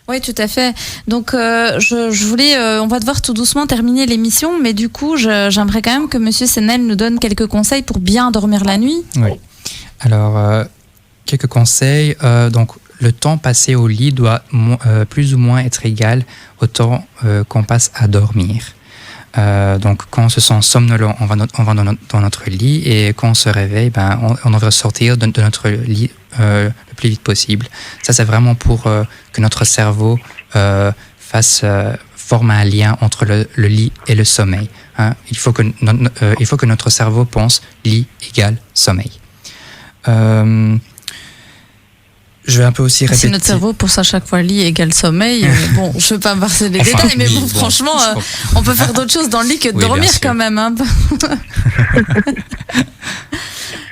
Oui, tout à fait. Donc, je voulais, on va devoir tout doucement terminer l'émission, mais du coup, j'aimerais quand même que Monsieur Senel nous donne quelques conseils pour bien dormir la nuit. Oui. Alors, quelques conseils. Donc, le temps passé au lit doit plus ou moins être égal au temps qu'on passe à dormir. Donc, quand on se sent somnolent, on va dans notre lit, et quand on se réveille, on devrait sortir de notre lit le plus vite possible. Ça, c'est vraiment pour que notre cerveau forme un lien entre le lit et le sommeil. Hein. Il faut que notre cerveau pense lit égale sommeil. Je vais un peu aussi répéter. Si notre cerveau pense à chaque fois lit égale sommeil, bon, je ne vais pas me verser les détails, mais bon, franchement, on peut faire d'autres choses dans le lit que de dormir quand même. Hein.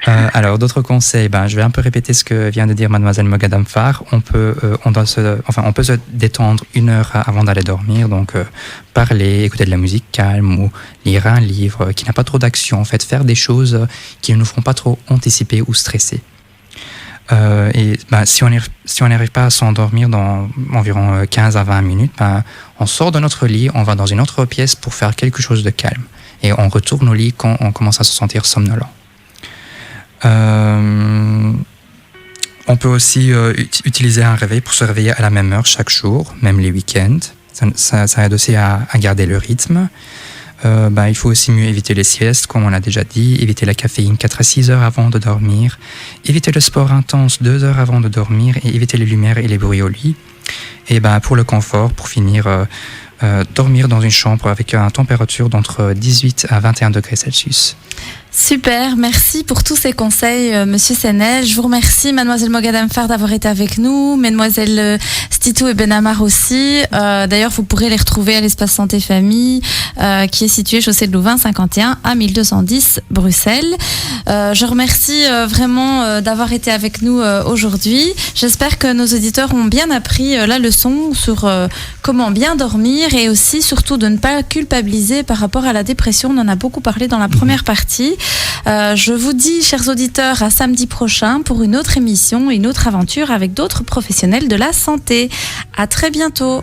Alors, d'autres conseils, je vais un peu répéter ce que vient de dire Mademoiselle Moghadam-Farr. On peut se détendre 1 heure avant d'aller dormir, donc parler, écouter de la musique calme ou lire un livre qui n'a pas trop d'action. En fait, faire des choses qui ne nous feront pas trop anticiper ou stresser. Si on n'arrive pas à s'endormir dans environ 15 à 20 minutes, on sort de notre lit, on va dans une autre pièce pour faire quelque chose de calme. Et on retourne au lit quand on commence à se sentir somnolent. On peut aussi utiliser un réveil pour se réveiller à la même heure chaque jour, même les week-ends. Ça aide aussi à garder le rythme. Il faut aussi mieux éviter les siestes, comme on l'a déjà dit, éviter la caféine 4 à 6 heures avant de dormir, éviter le sport intense 2 heures avant de dormir et éviter les lumières et les bruits au lit. Et pour le confort, pour finir, dormir dans une chambre avec une température d'entre 18 à 21 degrés Celsius. Super, merci pour tous ces conseils, Monsieur Senel. Je vous remercie, Mademoiselle Moghadam-Farr, d'avoir été avec nous, Mesdemoiselles Stitou et Benamar aussi. D'ailleurs, vous pourrez les retrouver à l'espace Santé Famille, qui est situé chaussée de Louvain 51 à 1210 Bruxelles. Je remercie vraiment d'avoir été avec nous aujourd'hui. J'espère que nos auditeurs ont bien appris la leçon sur comment bien dormir et aussi surtout de ne pas culpabiliser par rapport à la dépression. On en a beaucoup parlé dans la première partie. Je vous dis, chers auditeurs, à samedi prochain pour une autre émission, une autre aventure avec d'autres professionnels de la santé. À très bientôt.